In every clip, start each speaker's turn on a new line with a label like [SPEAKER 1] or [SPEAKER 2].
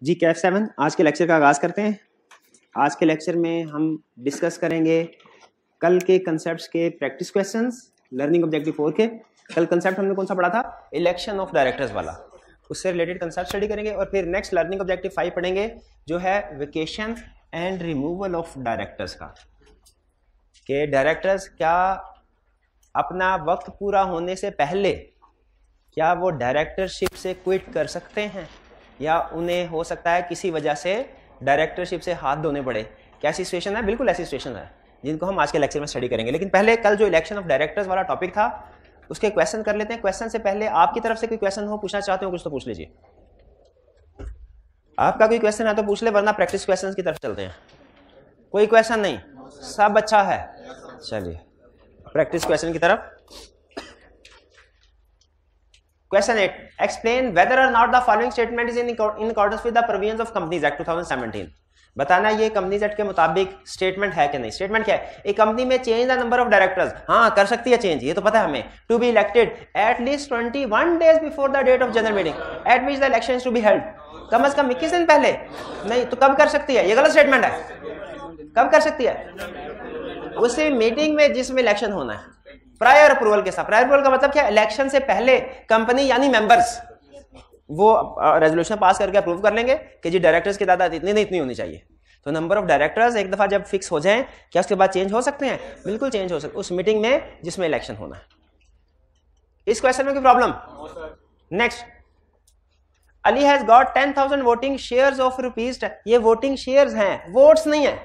[SPEAKER 1] जी कैफ 7 आज के लेक्चर का आगाज़ करते हैं। आज के लेक्चर में हम डिस्कस करेंगे कल के कंसेप्ट्स के प्रैक्टिस क्वेश्चंस लर्निंग ऑब्जेक्टिव 4 के। कल कंसेप्ट हमने कौन सा पढ़ा था? इलेक्शन ऑफ डायरेक्टर्स वाला। उससे रिलेटेड कंसेप्ट स्टडी करेंगे और फिर नेक्स्ट लर्निंग ऑब्जेक्टिव 5 पढ़ेंगे जो है vacation and removal of directors का, कि डायरेक्टर्स क्या अपना वक्त पूरा होने से पहले क्या वो डायरेक्टरशिप से क्विट कर सकते हैं या उन्हें हो सकता है किसी वजह से डायरेक्टरशिप से हाथ धोने पड़े। कैसी सिचुएशन है? बिल्कुल ऐसी सिचुएशन है जिनको हम आज के लेक्चर में स्टडी करेंगे। लेकिन पहले कल जो इलेक्शन ऑफ डायरेक्टर्स वाला टॉपिक था उसके क्वेश्चन कर लेते हैं। क्वेश्चन से पहले आपकी तरफ से कोई क्वेश्चन हो, पूछना चाहते हो कुछ तो पूछ लीजिए। आपका कोई क्वेश्चन है तो पूछ ले, वरना प्रैक्टिस क्वेश्चन की तरफ चलते हैं। कोई क्वेश्चन नहीं, सब अच्छा है। चलिए प्रैक्टिस क्वेश्चन की तरफ। Question 8. Explain whether or not the following statement is in accordance with the provisions of Companies Act 2017. बताना ये कंपनीज एक्ट के मुताबिक स्टेटमेंट है कि नहीं। स्टेटमेंट क्या है? एक कंपनी में change the number of directors, हाँ कर सकती है चेंज, ये तो पता है हमें। To be elected at least 21 days before the date of general meeting at which the election to be held. कम से कम 21 दिन पहले नहीं तो कब कर सकती है? ये गलत स्टेटमेंट है। कब कर सकती है? उसी मीटिंग में जिसमें इलेक्शन होना है, प्रायर अप्रूवल के साथ। प्रायर अप्रूवल का मतलब क्या? इलेक्शन से पहले कंपनी यानी मेंबर्स वो रेजोल्यूशन पास करके अप्रूव कर लेंगे कि जी डायरेक्टर्स की तादाद इतनी नहीं इतनी होनी चाहिए। तो नंबर ऑफ डायरेक्टर्स एक दफा जब फिक्स हो जाएं, क्या उसके बाद चेंज हो सकते हैं? बिल्कुल चेंज हो सकते, उस मीटिंग में जिसमें इलेक्शन होना है। इस क्वेश्चन में कोई problem? Next, Ali has got 10,000 voting shares of rupees. ये वोटिंग शेयर्स हैं, वोट्स नहीं है,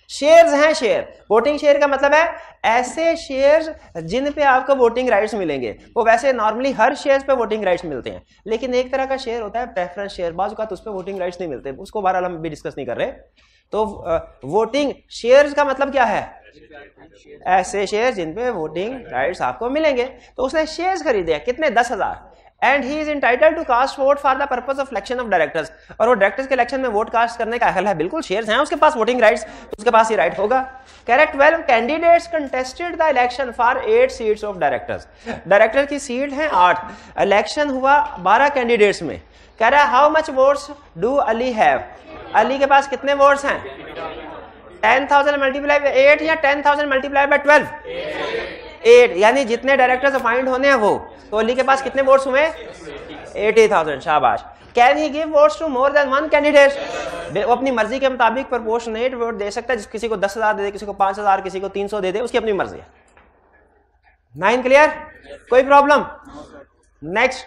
[SPEAKER 1] शेयर्स हैं। शेयर, वोटिंग शेयर का मतलब है ऐसे शेयर्स जिन पे आपको वोटिंग राइट्स मिलेंगे। वो वैसे नॉर्मली हर शेयर्स पे वोटिंग राइट्स मिलते हैं, लेकिन एक तरह का शेयर होता है प्रेफरेंस शेयर, बाजू का तो उस पे वोटिंग राइट्स नहीं मिलते, उसको बहरहाल हम भी डिस्कस नहीं कर रहे। तो वोटिंग शेयर्स का मतलब क्या है? ऐसे शेयर जिन पे वोटिंग राइट्स आपको मिलेंगे। तो उसने शेयर्स खरीदे, कितने? 10,000। And he is entitled to cast vote for the purpose of election of directors. और वो डायरेक्टर्स के इलेक्शन में वोट कास्ट करने का हल है। बिल्कुल शेयर्स हैं उसके पास, वोटिंग राइट्स, तो उसके पास ये राइट होगा। Correct. 12 candidates contested the election for 8 seats of directors. Director की सीट है 8, इलेक्शन हुआ 12 कैंडिडेट्स में। कह रहा है how much votes do Ali have? Ali के पास कितने वोट्स हैं? 10,000 मल्टीप्लाई बाय 8 या 10,000 मल्टीप्लाई बाय 12? 8, यानी जितने डायरेक्टर्स अपॉइंट होने हैं वो। तो अली के पास कितने वोट्स हुए? 80,000। शाबाश। Can he give votes to more than one candidate? वो अपनी मर्जी के मुताबिक प्रोपोर्शनेट वोट दे सकता है। किसी को 10,000 दे दे, किसी को 5,000, किसी को 300 दे दे, उसकी अपनी मर्जी है। 9 क्लियर? कोई problem? Next,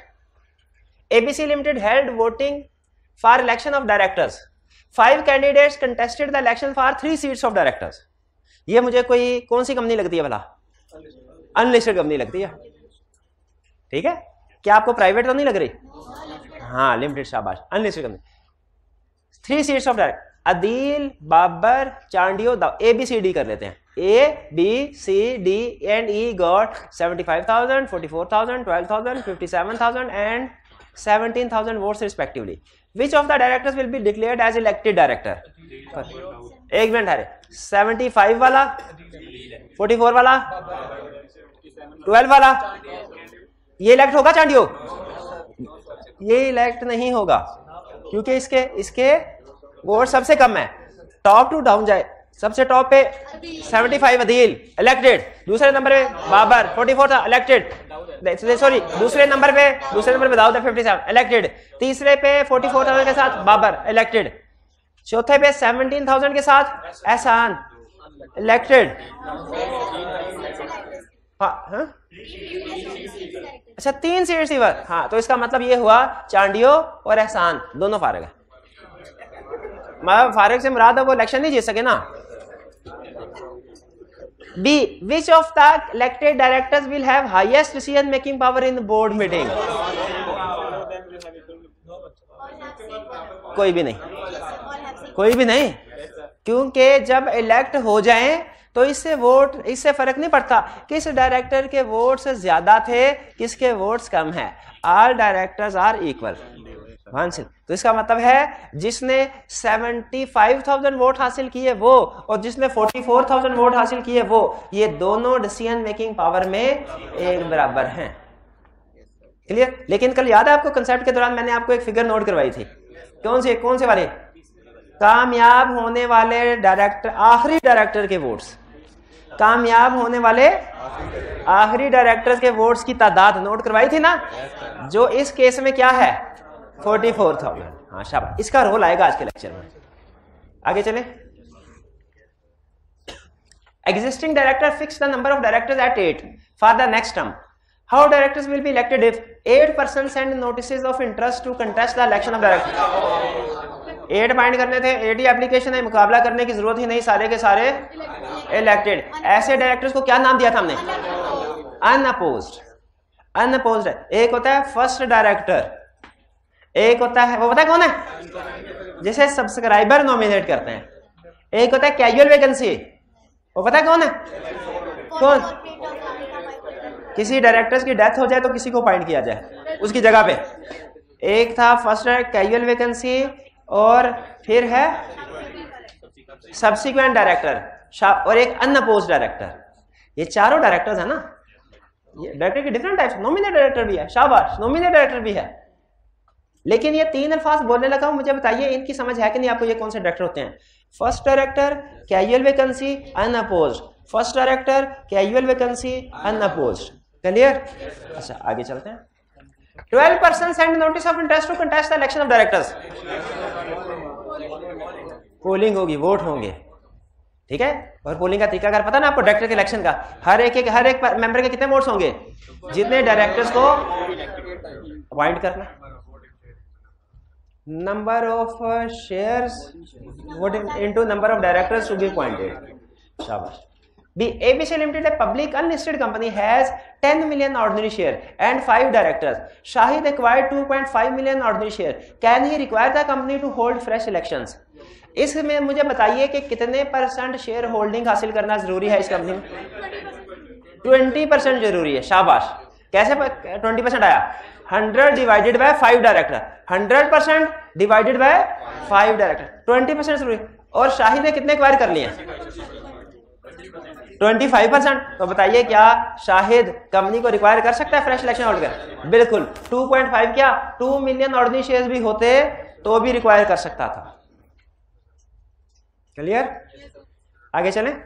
[SPEAKER 1] ABC limited held voting for election of directors. 5 candidates contested the election for 3 seats of directors. ये मुझे कोई कौन सी कंपनी लगती है भला? अनलिस्टेड कंपनी लगती है। ठीक है, क्या आपको प्राइवेट तो नहीं लग रही? हाँ लिमिटेड, शाबाश। Unlisted company. 3 seats of director, Adeel, Babar, Chandio, ABCD कर लेते हैं। ABCD and E got 75,000, 44,000, 12,000, 57,000 and 17,000 votes respectively. Which of the directors will be declared as elected director? एक मिनट है, 75 वाला, 44 वाला, 12 वाला, ये इलेक्ट होगा चांडियो? ये इलेक्ट नहीं होगा क्योंकि इसके वोट सबसे कम है। टॉप टू डाउन जाए, सबसे टॉप पे 75 अदील इलेक्टेड, दूसरे नंबर पे बाबर 44 था इलेक्टेड, सॉरी दूसरे नंबर पे दाऊद 57 इलेक्टेड, तीसरे पे 44,000 के साथ बाबर इलेक्टेड, चौथे पे 17,000 के साथ एहसान इलेक्टेड। हाँ? अच्छा 3 सीट रिसीवर। हाँ, तो इसका मतलब ये हुआ चांडियो और एहसान दोनों फारिग है। मतलब फारिग से मुराद है वो इलेक्शन नहीं जीत सके ना। B. Which of the elected directors will have highest decision making power in the board meeting? कोई भी नहीं, क्योंकि जब इलेक्ट हो जाएं तो इससे फर्क नहीं पड़ता किस डायरेक्टर के वोट्स ज्यादा थे, किसके वोट्स कम है। All directors are equal. तो इसका मतलब है जिसने 75,000 वोट हासिल किए वो और जिसने 44,000 वोट हासिल किए वो, ये दोनों डिसीजन मेकिंग पावर में एक बराबर हैं। क्लियर? लेकिन कल याद है आपको कंसेप्ट के दौरान मैंने आपको एक फिगर नोट करवाई थी, कौन से वाले? कामयाब होने वाले डायरेक्टर, आखिरी डायरेक्टर के वोट्स, कामयाब होने वाले आखिरी डायरेक्टर्स के वोट्स की तादाद नोट करवाई थी ना, जो इस केस में क्या है 44,000। हाँ शाबाश, इसका रोल आएगा आज के लेक्चर में। आगे चले। Existing director fix the number of directors at 8 for the next term. How directors will be elected if 8% send notices of interest to contest the election of director. 8 point करने थे, 8 ही application है, मुकाबला करने की जरूरत ही नहीं, सारे के सारे इलेक्टेड। ऐसे डायरेक्टर्स को क्या नाम दिया था हमने? अनअपोज्ड। अनअपोज्ड एक होता है फर्स्ट डायरेक्टर, एक होता है वो पता है कौन है, जिसे सब्सक्राइबर नॉमिनेट करते हैं। एक होता है कैजुअल वैकेंसी, वो पता है कौन है? कौन? किसी डायरेक्टर्स की डेथ हो जाए तो किसी को अपॉइंट किया जाए उसकी जगह पे। एक था फर्स्ट कैजुअल वैकेंसी, और फिर है सब्सिक्वेंट डायरेक्टर, और एक अनअपोज्ड डायरेक्टर। ये चारों डायरेक्टर्स है ना, ये डायरेक्टर के डिफरेंट टाइप्स। नॉमिनेट डायरेक्टर भी है, शाबाश, नॉमिनेट डायरेक्टर भी है। लेकिन ये 3 अल्फाज बोलने लगा हूं, मुझे बताइए इनकी समझ है कि नहीं आपको? ये कौन से डायरेक्टर होते हैं? First director, casual vacancy, unopposed. First director, casual vacancy, unopposed. Clear? अच्छा आगे चलते हैं। 12% send notice of interest to contest the election of directors. Polling होगी, वोट होंगे, ठीक है। और पोलिंग का तरीका अगर पता ना आपको, डायरेक्टर के इलेक्शन का, हर एक मेंबर के कितने वोट्स होंगे? जितने डायरेक्टर्स को अपॉइंट करना। Number of shares into number of directors to be appointed. शाबाश। The ABC Limited, a public unlisted company, has 10 million ordinary share and 5 directors. Shahid acquired 2.5 million ordinary share. Can he require the company to hold fresh elections? इसमें मुझे बताइए कि कितने percent share holding हासिल करना जरूरी है इस कंपनी में? 20% जरूरी है। शाबाश। कैसे 20% आया? 100 divided by 5 director. 100% divided by 5 director, 20% जरूरी। और शाहिद ने कितने एक्वायर कर लिए? 25%। तो बताइए क्या शाहिद कंपनी को रिक्वायर कर सकता है फ्रेश इलेक्शन होल्ड कर? बिल्कुल। 2.5 क्या 2 मिलियन ऑर्डिनरी शेयर्स भी होते तो भी रिक्वायर कर सकता था। क्लियर? आगे चलें।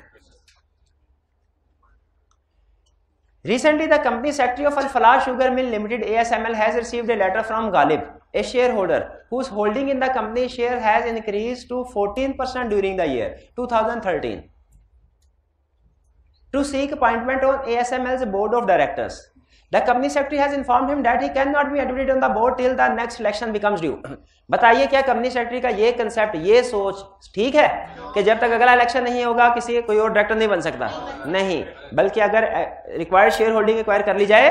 [SPEAKER 1] Recently, the company secretary of Al-Falah Sugar Mill Limited (ASML) has received a letter from Ghalib, a shareholder whose holding in the company share has increased to 14% during the year 2013, to seek appointment on ASML's board of directors. The company secretary has informed him that he cannot be admitted on the board till the next election becomes due. बताइए क्या company secretary का ये concept, ये सोच ठीक है कि जब तक अगला इलेक्शन नहीं होगा किसी कोई और डायरेक्टर नहीं बन सकता? नहीं, बल्कि अगर रिक्वायर्ड शेयर होल्डिंग एक्वायर कर ली जाए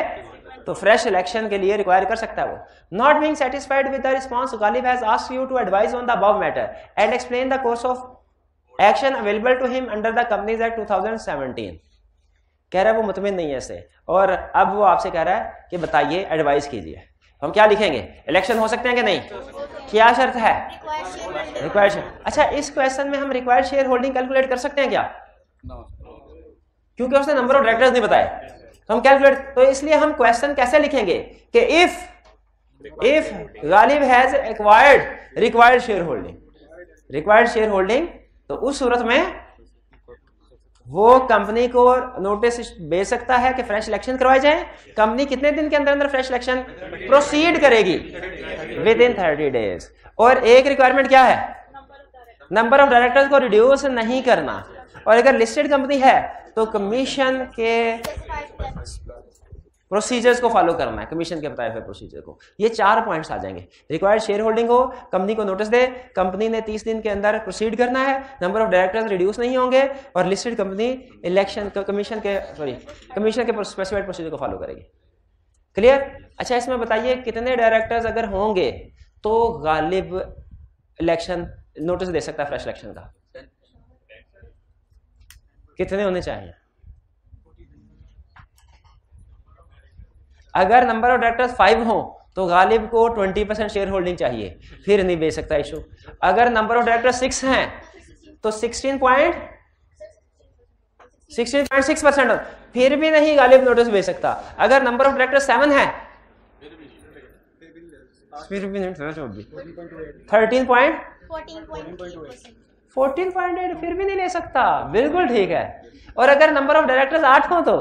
[SPEAKER 1] तो फ्रेश इलेक्शन के लिए रिक्वायर कर सकता है वो। Not being satisfied with the response, Ghalib has asked you to advise on the above matter and explain the course of action available to him under the companies act 2017। कह रहा है वो मुतमिन नहीं है इससे, और अब वो आपसे कह रहा है कि बताइए एडवाइस कीजिए। हम क्या लिखेंगे? इलेक्शन हो सकते हैं कि नहीं? क्या शर्त है? Required share. अच्छा, इस क्वेश्चन में हम रिक्वायर्ड शेयर होल्डिंग कैलकुलेट कर सकते हैं क्या? क्योंकि उसने नंबर ऑफ डायरेक्टर्स नहीं बताए, तो हम कैलकुलेट, तो इसलिए हम क्वेश्चन कैसे लिखेंगे कि if Ghalib has acquired required share holding, required share holding, तो उस सूरत में वो कंपनी को नोटिस भेज सकता है कि फ्रेश इलेक्शन करवाए जाए। कंपनी कितने दिन के अंदर अंदर फ्रेश इलेक्शन प्रोसीड करेगी? With in 30 days. और एक रिक्वायरमेंट क्या है? नंबर ऑफ डायरेक्टर्स को रिड्यूस नहीं करना। और अगर लिस्टेड कंपनी है तो कमीशन के प्रोसीजर्स को फॉलो करना है, कमीशन के बताए हुए प्रोसीजर को। ये 4 पॉइंट्स आ जाएंगे। रिक्वायर्ड शेयर होल्डिंग हो, कंपनी को नोटिस दे, कंपनी ने 30 दिन के अंदर प्रोसीड करना है, नंबर ऑफ डायरेक्टर्स रिड्यूस नहीं होंगे, और लिस्टेड कंपनी इलेक्शन कमीशन के स्पेसिफाइड प्रोसीजर को फॉलो करेगी। क्लियर? अच्छा, इसमें बताइए कितने डायरेक्टर्स अगर होंगे तो गालिब इलेक्शन नोटिस दे सकता है फ्रेश इलेक्शन का? कितने होने चाहिए? अगर नंबर ऑफ डायरेक्टर्स 5 हो तो गालिब को 20% शेयर होल्डिंग चाहिए, फिर नहीं बेच सकता इशू। अगर नंबर ऑफ डायरेक्टर्स 6 हैं तो 16.6% फिर भी नहीं गालिब नोटिस बेच सकता। अगर नंबर ऑफ डायरेक्टर्स 7 है फिर भी नहीं 14.8 फिर भी नहीं ले सकता, बिल्कुल ठीक है। और अगर नंबर ऑफ डायरेक्टर्स 8 हो तो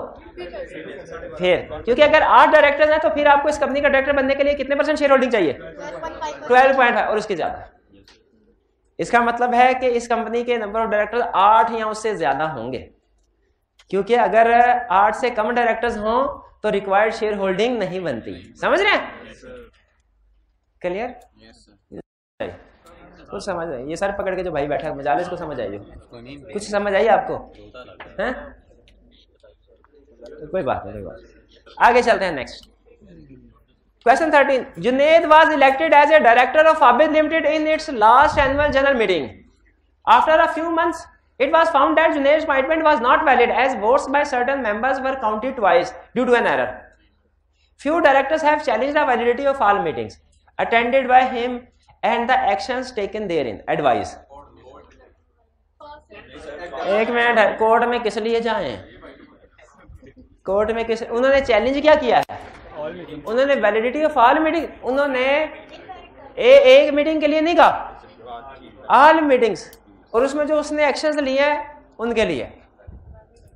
[SPEAKER 1] फिर, क्योंकि अगर 8 डायरेक्टर्स हैं तो फिर आपको इस कंपनी का डायरेक्टर बनने के लिए कितने % शेयर होल्डिंग चाहिए? 12.5 और उसके ज्यादा। इसका मतलब है कि इस कंपनी के नंबर ऑफ डायरेक्टर्स 8 या उससे ज्यादा होंगे, क्योंकि अगर 8 से कम डायरेक्टर्स हों तो रिक्वायर्ड शेयर होल्डिंग नहीं बनती। समझ रहे हैं? क्लियर? कुछ समझ रहे? ये सर पकड़ के जो भाई बैठा है मजालिस को समझ आई, कुछ समझ आई आपको? हैं? कोई बात नहीं, कोई बात। आगे चलते हैं next question 13। Junaid was elected as a director of Abid limited in its last annual general meeting. After a few months it was found that Junaid's appointment was not valid as votes by certain members were counted twice due to an error. Few directors have challenged the validity of all meetings attended by him and the actions taken therein. Advice. एक minute, court में किस लिए जाएं? Court में किस, उन्होंने challenge क्या किया है? उन्होंने वैलिडिटी ऑफ ऑल मीटिंग, उन्होंने एक मीटिंग के लिए नहीं कहा, ऑल मीटिंग्स, और उसमें जो उसने एक्शंस लिए हैं उनके लिए।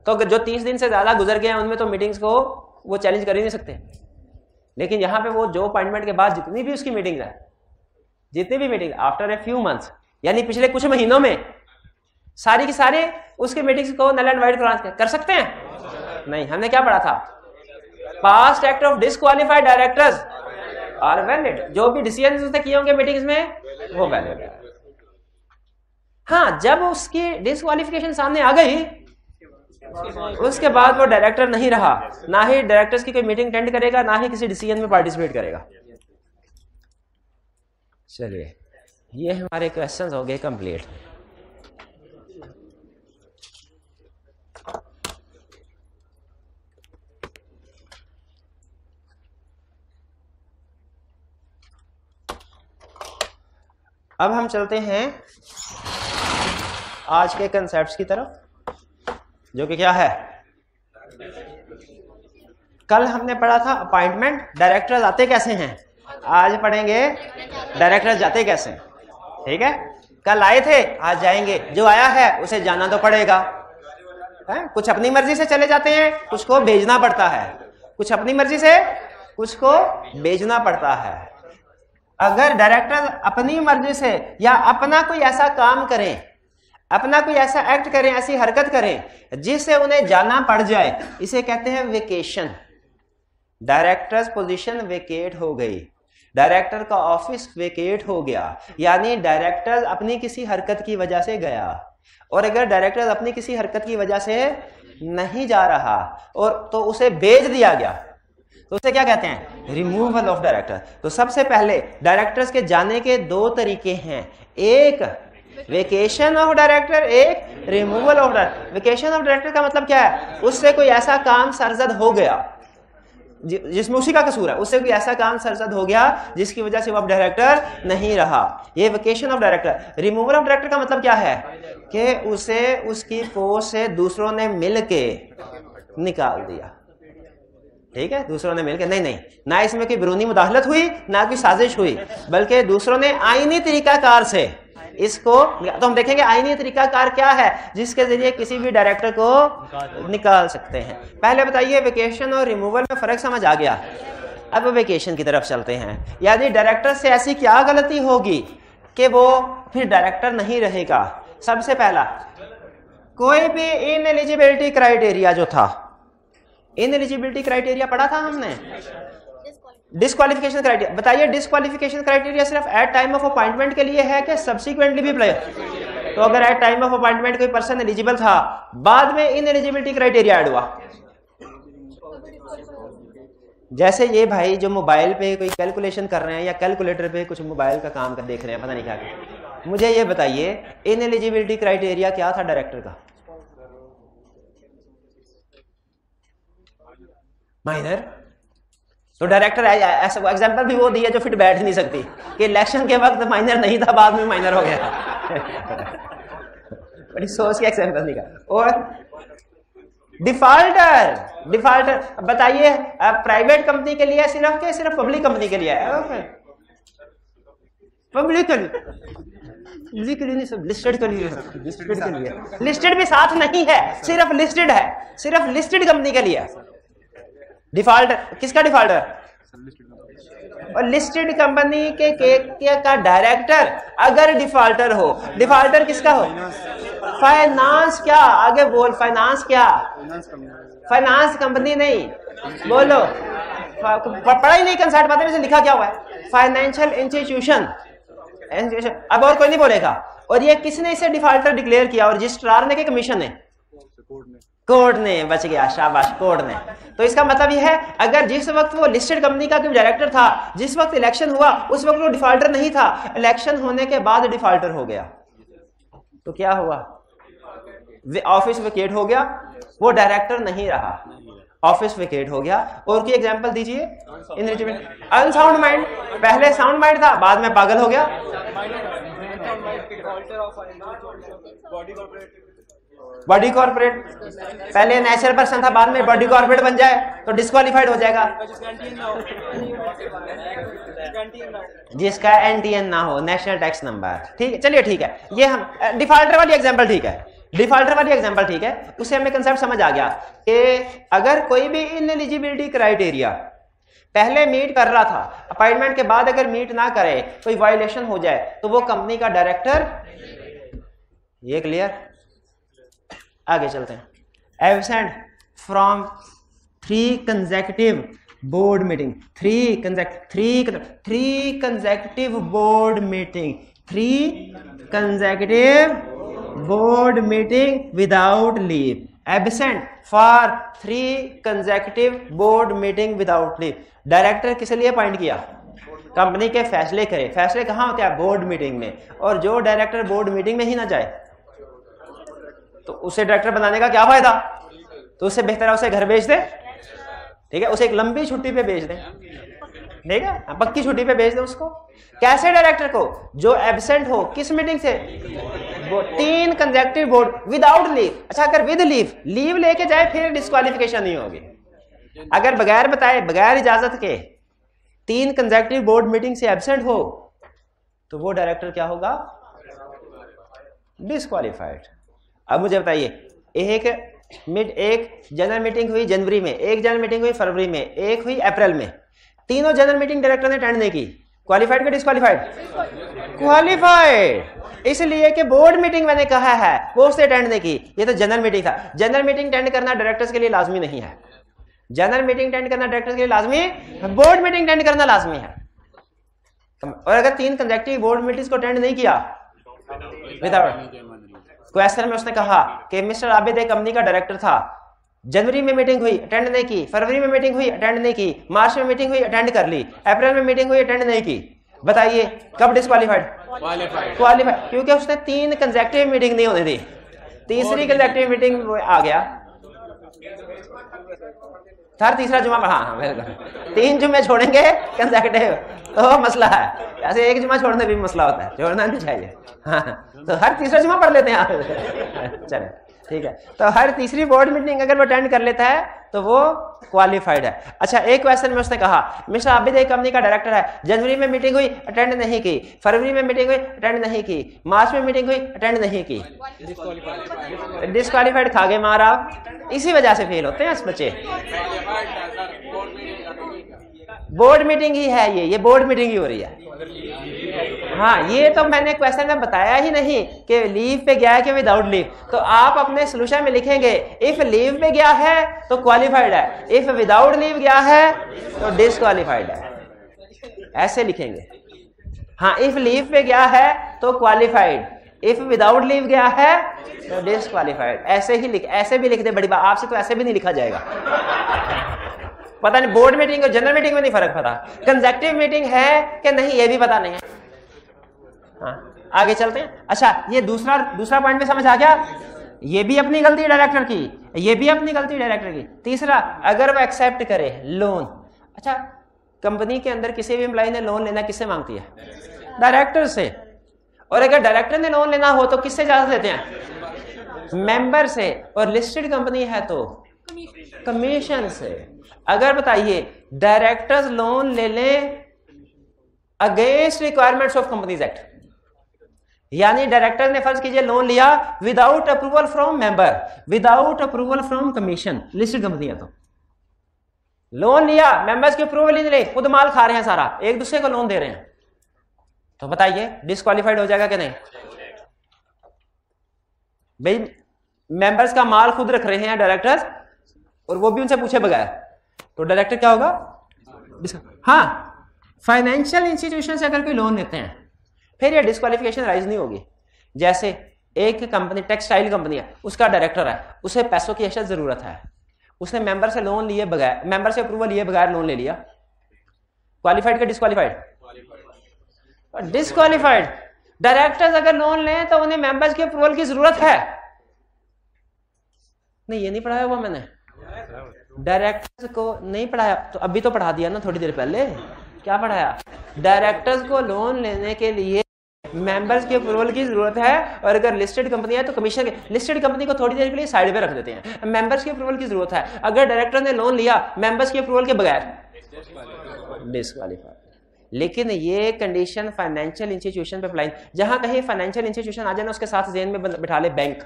[SPEAKER 1] तो जो 30 दिन से ज्यादा गुजर गए हैं उनमें तो मीटिंग्स को वो चैलेंज कर ही नहीं सकते। लेकिन यहाँ पे वो जो अपॉइंटमेंट के बाद जितनी भी उसकी मीटिंग है, जितनी भी meeting after a few months, यानी पिछले कुछ महीनों में सारी की सारी उसके मीटिंग्स को नल एंड वाइड कर सकते हैं? नहीं। हमने क्या पढ़ा था? Past act of disqualified directors are valid. जो भी डिसीजन उसने किए होंगे मीटिंग्स में वो वैलिड है। हाँ, जब उसकी डिसक्वालिफिकेशन सामने आ गई उसके बाद वो डायरेक्टर नहीं रहा, ना ही डायरेक्टर्स की कोई मीटिंग अटेंड करेगा, ना ही किसी डिसीजन में पार्टिसिपेट करेगा। चलिए, ये हमारे क्वेश्चंस हो गए कंप्लीट। अब हम चलते हैं आज के कंसेप्ट्स की तरफ, जो कि क्या है? कल हमने पढ़ा था अपॉइंटमेंट, डायरेक्टर्स आते कैसे हैं। आज पढ़ेंगे डायरेक्टर्स जाते कैसे। ठीक है, कल आए थे, आज जाएंगे। जो आया है उसे जाना तो पड़ेगा, है? कुछ अपनी मर्जी से चले जाते हैं, कुछ को भेजना पड़ता है। कुछ अपनी मर्जी से, कुछ को भेजना पड़ता है। अगर डायरेक्टर अपनी मर्जी से या अपना कोई ऐसा काम करें, अपना कोई ऐसा एक्ट करें, ऐसी हरकत करें जिससे उन्हें जाना पड़ जाए, इसे कहते हैं वेकेशन। डायरेक्टर्स पोजीशन वेकेट हो गई, डायरेक्टर का ऑफिस वेकेट हो गया, यानी डायरेक्टर अपनी किसी हरकत की वजह से गया। और अगर डायरेक्टर अपनी किसी हरकत की वजह से नहीं जा रहा और तो उसे भेज दिया गया, तो उसे क्या कहते हैं? Removal of director. तो सबसे पहले डायरेक्टर्स के जाने के 2 तरीके हैं, एक वेकेशन ऑफ डायरेक्टर, एक removal of director. Vacation of director का मतलब क्या है? उससे कोई ऐसा काम सरजद हो गया जिसमें उसी का कसूर है, उससे कोई ऐसा काम सरजद हो गया जिसकी वजह से वो अब डायरेक्टर नहीं रहा, ये vacation of director. Removal of director का मतलब क्या है? कि उसे उसकी पोस्ट से दूसरों ने मिलके निकाल दिया। ठीक है, दूसरों ने मिलकर, नहीं, ना इसमें कोई बैरूनी मुदाखलत हुई, ना कोई साजिश हुई, बल्कि दूसरों ने आईनी तरीकाकार से इसको, तो हम देखेंगे आईनी तरीकाकार क्या है जिसके जरिए किसी भी डायरेक्टर को निकाल सकते हैं। पहले बताइए, वेकेशन और रिमूवल में फर्क समझ आ गया? अब वेकेशन की तरफ चलते हैं। यानी डायरेक्टर से ऐसी क्या गलती होगी कि वो फिर डायरेक्टर नहीं रहेगा? सबसे पहला, कोई भी इनएलिजिबिलिटी क्राइटेरिया जो था, इनएलिजिबिलिटी क्राइटेरिया पढ़ा था हमने, डिस्क्वालिफिकेशन क्राइटेरिया। बताइए, डिस्क्वालिफिकेशन क्राइटेरिया सिर्फ एट टाइम ऑफ अपॉइंटमेंट के लिए है कि सब्सिक्वेंटली भी अप्लाई? तो अगर एट टाइम ऑफ अपॉइंटमेंट कोई पर्सन एलिजिबल था, बाद में इनएलिजिबिलिटी क्राइटेरिया ऐड हुआ। जैसे ये भाई जो मोबाइल पे कोई कैलकुलेशन कर रहे हैं या कैलकुलेटर पे कुछ मोबाइल का काम कर देख रहे हैं, पता नहीं क्या कर, मुझे ये बताइए इनएलिजिबिलिटी क्राइटेरिया क्या था डायरेक्टर का? माइनर। तो डायरेक्टर ऐसा एग्जांपल भी वो दिया जो फिर बैठ नहीं सकती कि इलेक्शन के वक्त माइनर नहीं था, बाद में माइनर हो गया। बड़ी सोच के एग्जांपल निकाल। और डिफॉल्टर बताइए, प्राइवेट कंपनी के लिए सिर्फ के सिर्फ पब्लिक कंपनी के लिए है? पब्लिक के लिए, नहीं, सब लिस्टेड के लिए, लिस्टेड भी साथ नहीं है, सिर्फ लिस्टेड है, सिर्फ लिस्टेड कंपनी के लिए। डिफॉल्टर किसका डिफॉल्टर? और लिस्टेड कंपनी के का डायरेक्टर अगर डिफॉल्टर हो, डिफॉल्टर किसका हो? फाइनेंस क्या, आगे बोल, फाइनेंस क्या? फाइनेंस कंपनी नहीं, बोलो, पढ़ा ही नहीं कंसेप्ट, पता नहीं लिखा क्या हुआ है, फाइनेंशियल इंस्टीट्यूशन। अब और कोई नहीं बोलेगा। और ये किसने इसे डिफॉल्टर डिक्लेयर किया? और रजिस्ट्रार ने कि कमीशन ने? कोर्ट ने। बच गया, शाबाश, कोर्ट ने। तो इसका मतलब यह है, अगर जिस वक्त वो लिस्टेड कंपनी का डायरेक्टर था, जिस वक्त इलेक्शन हुआ उस वक्त वो डिफॉल्टर नहीं था, इलेक्शन होने के बाद डिफॉल्टर हो गया, तो क्या हुआ? ऑफिस वेकेट हो गया, वो डायरेक्टर नहीं रहा, ऑफिस वेकेट हो गया। और की एग्जांपल दीजिए। अनसाउंड माइंड, पहले साउंड माइंड था, बाद में पागल हो गया। बॉडी कॉर्पोरेट, पहले नेचुरल पर्सन था, बाद में बॉडी कॉर्पोरेट बन जाए तो डिस्क्वालीफाइड हो जाएगा। जिसका एनटीएन ना हो, नेशनल टैक्स नंबर। ठीक है, चलिए ठीक है, ये हम डिफॉल्टर वाली एग्जांपल ठीक है, डिफॉल्टर वाली एग्जांपल ठीक है, उससे हमें कंसेप्ट समझ आ गया कि अगर कोई भी इनएलिजिबिलिटी क्राइटेरिया पहले मीट कर रहा था, अपॉइंटमेंट के बाद अगर मीट ना करे, कोई वायलेशन हो जाए, तो वो कंपनी का डायरेक्टर। ये क्लियर? आगे चलते हैं। Absent from 3 consecutive board meeting, 3 consecutive board meeting, 3 consecutive board meeting without leave. Absent for 3 consecutive board meeting without leave. Director किस लिए अपॉइंट किया? कंपनी के फैसले करे। फैसले कहाँ होते हैं? बोर्ड मीटिंग में। और जो डायरेक्टर बोर्ड मीटिंग में ही ना जाए तो उसे डायरेक्टर बनाने का क्या फायदा? तो उससे बेहतर है उसे घर भेज दे, ठीक है, उसे एक लंबी छुट्टी पे भेज दे, ठीक है, पक्की छुट्टी पे भेज दे उसको। कैसे डायरेक्टर को? जो एब्सेंट हो, किस मीटिंग से? वो 3 कंसेक्यूटिव बोर्ड विदाउट लीव। अच्छा, अगर विद लीव, लीव लेके जाए फिर डिस्क्वालिफिकेशन नहीं होगी। अगर बगैर बताए, बगैर इजाजत के 3 कंसेक्यूटिव बोर्ड मीटिंग से एब्सेंट हो तो वो डायरेक्टर क्या होगा? डिस्क्वालिफाइड। अब मुझे बताइए, एक जनरल मीटिंग हुई जनवरी में, एक जनरल मीटिंग हुई फरवरी में, एक हुई अप्रैल में, तीनों जनरल मीटिंग डायरेक्टर ने अटेंड नहीं की, क्वालिफाइड का डिस्क्वालिफाइड? क्वालिफाइड। इसलिए कि बोर्ड मीटिंग मैंने कहा है वो उससे अटेंड नहीं की, ये तो जनरल मीटिंग था। जनरल मीटिंग अटेंड करना डायरेक्टर्स के लिए लाजमी नहीं है, जनरल मीटिंग अटेंड करना डायरेक्टर्स के लिए लाजमी, बोर्ड मीटिंग अटेंड करना लाजमी है। और अगर 3 कंसेक्यूटिव बोर्ड मीटिंग्स को अटेंड नहीं किया विदाउट, क्वेश्चन में उसने कहा कि मिस्टर आबिद एक कंपनी का डायरेक्टर था, जनवरी में मीटिंग हुई, अटेंड नहीं की, फरवरी में मीटिंग हुई, अटेंड नहीं की, मार्च में मीटिंग हुई, अटेंड कर ली, अप्रैल में मीटिंग हुई, अटेंड नहीं की, बताइए कब डिस्क्वालीफाइड? क्वालिफाइड, क्योंकि उसने 3 कंसेक्यूटिव मीटिंग नहीं होने दी, तीसरी कंसेक्यूटिव मीटिंग आ गया, हर तीसरा जुमा। हाँ बिल्कुल, 3 जुम्मे छोड़ेंगे कंसेक्यूटिव तो मसला है, ऐसे एक जुमा छोड़ने भी मसला होता है, छोड़ना नहीं चाहिए। हाँ, तो हर तीसरा जुमा पढ़ लेते हैं आप। चले ठीक है, तो हर तीसरी बोर्ड मीटिंग अगर वो अटेंड कर लेता है तो वो क्वालिफाइड है। अच्छा, एक क्वेश्चन में उसने कहा मिस्टर आबिद एक कंपनी का डायरेक्टर है, जनवरी में मीटिंग हुई, अटेंड नहीं की, फरवरी में मीटिंग हुई, अटेंड नहीं की, मार्च में मीटिंग हुई, अटेंड नहीं की, डिस्क्वालिफाइड। खा गए मार आप। इसी वजह से फेल होते हैं इस बच्चे। बोर्ड मीटिंग ही है ये बोर्ड मीटिंग ही हो रही है। हाँ, ये तो मैंने क्वेश्चन में बताया ही नहीं कि लीव पे गया है कि विदाउट लीव। तो आप अपने सोल्यूशन में लिखेंगे इफ लीव पे गया है तो क्वालिफाइड है, इफ विदाउट लीव गया है तो डिसक्वालिफाइड है, ऐसे लिखेंगे। हाँ, इफ लीव पे गया है तो क्वालिफाइड, इफ विदाउट लीव गया है तो डिसक्वालिफाइड। ऐसे ही लिख, ऐसे भी लिख दे, बड़ी बात। आपसे तो ऐसे भी नहीं लिखा जाएगा। पता नहीं बोर्ड मीटिंग और जनरल मीटिंग में नहीं फर्क पता, कंसेक्यूटिव मीटिंग है कि नहीं ये भी पता नहीं है। हाँ, आगे चलते हैं। अच्छा, ये दूसरा पॉइंट में समझ आ गया, ये भी अपनी गलती डायरेक्टर की, ये भी अपनी गलती डायरेक्टर की। तीसरा, अगर वो एक्सेप्ट करे लोन। अच्छा, कंपनी के अंदर किसी भी एम्प्लॉय ने लोन लेना किससे मांगती है? डायरेक्टर से। और अगर डायरेक्टर ने लोन लेना हो तो किससे इजाजत लेते हैं? मेंबर से। और लिस्टेड कंपनी है तो कमीशन से। अगर बताइए डायरेक्टर्स लोन ले लें against requirements of companies act, यानी डायरेक्टर ने फर्ज कीजिए लोन लिया without approval from member, without approval from commission, listed company है तो लोन लिया, मेंबर्स की अप्रूवल ही नहीं रही, खुद माल खा रहे हैं सारा, एक दूसरे को लोन दे रहे हैं, तो बताइए डिस्क्वालीफाइड हो जाएगा कि नहीं? भाई मेंबर्स का माल खुद रख रहे हैं डायरेक्टर्स और वो भी उनसे पूछे बगैर, तो डायरेक्टर क्या होगा? हाँ, फाइनेंशियल इंस्टीट्यूशन से अगर कोई लोन लेते हैं फिर ये डिस्क्वालिफिकेशन राइज नहीं होगी। जैसे एक कंपनी टेक्सटाइल कंपनी है, उसका डायरेक्टर है, उसे पैसों की अशद जरूरत है, उसने मेंबर से लोन लिए बगैर, मेंबर से अप्रूवल लिए बगैर लोन ले लिया, क्वालिफाइड का डिस्क्वालिफाइड? डिस्क्वालिफाइड। डायरेक्टर्स अगर लोन लें तो उन्हें मेंबर्स की अप्रूवल की जरूरत है नहीं, ये नहीं पढ़ाया हुआ मैंने, डायरेक्टर्स को नहीं पढ़ाया, तो अभी तो पढ़ा दिया ना थोड़ी देर पहले। क्या पढ़ाया? डायरेक्टर्स को लोन लेने के लिए मेंबर्स की अप्रूवल की जरूरत है, और अगर लिस्टेड कंपनी है तो कमीशन, लिस्टेड कंपनी को थोड़ी देर के लिए साइड पे रख देते हैं, मेंबर्स की अप्रूवल की जरूरत है। अगर डायरेक्टर ने लोन लिया मेंबर्स की अप्रूवल के बगैर, डिस्क्वालीफाइड। लेकिन ये कंडीशन फाइनेंशियल इंस्टीट्यूशन पे अप्लाई, जहां कहीं फाइनेंशियल इंस्टीट्यूशन आ जाए ना उसके साथ जेन में बिठा ले बैंक,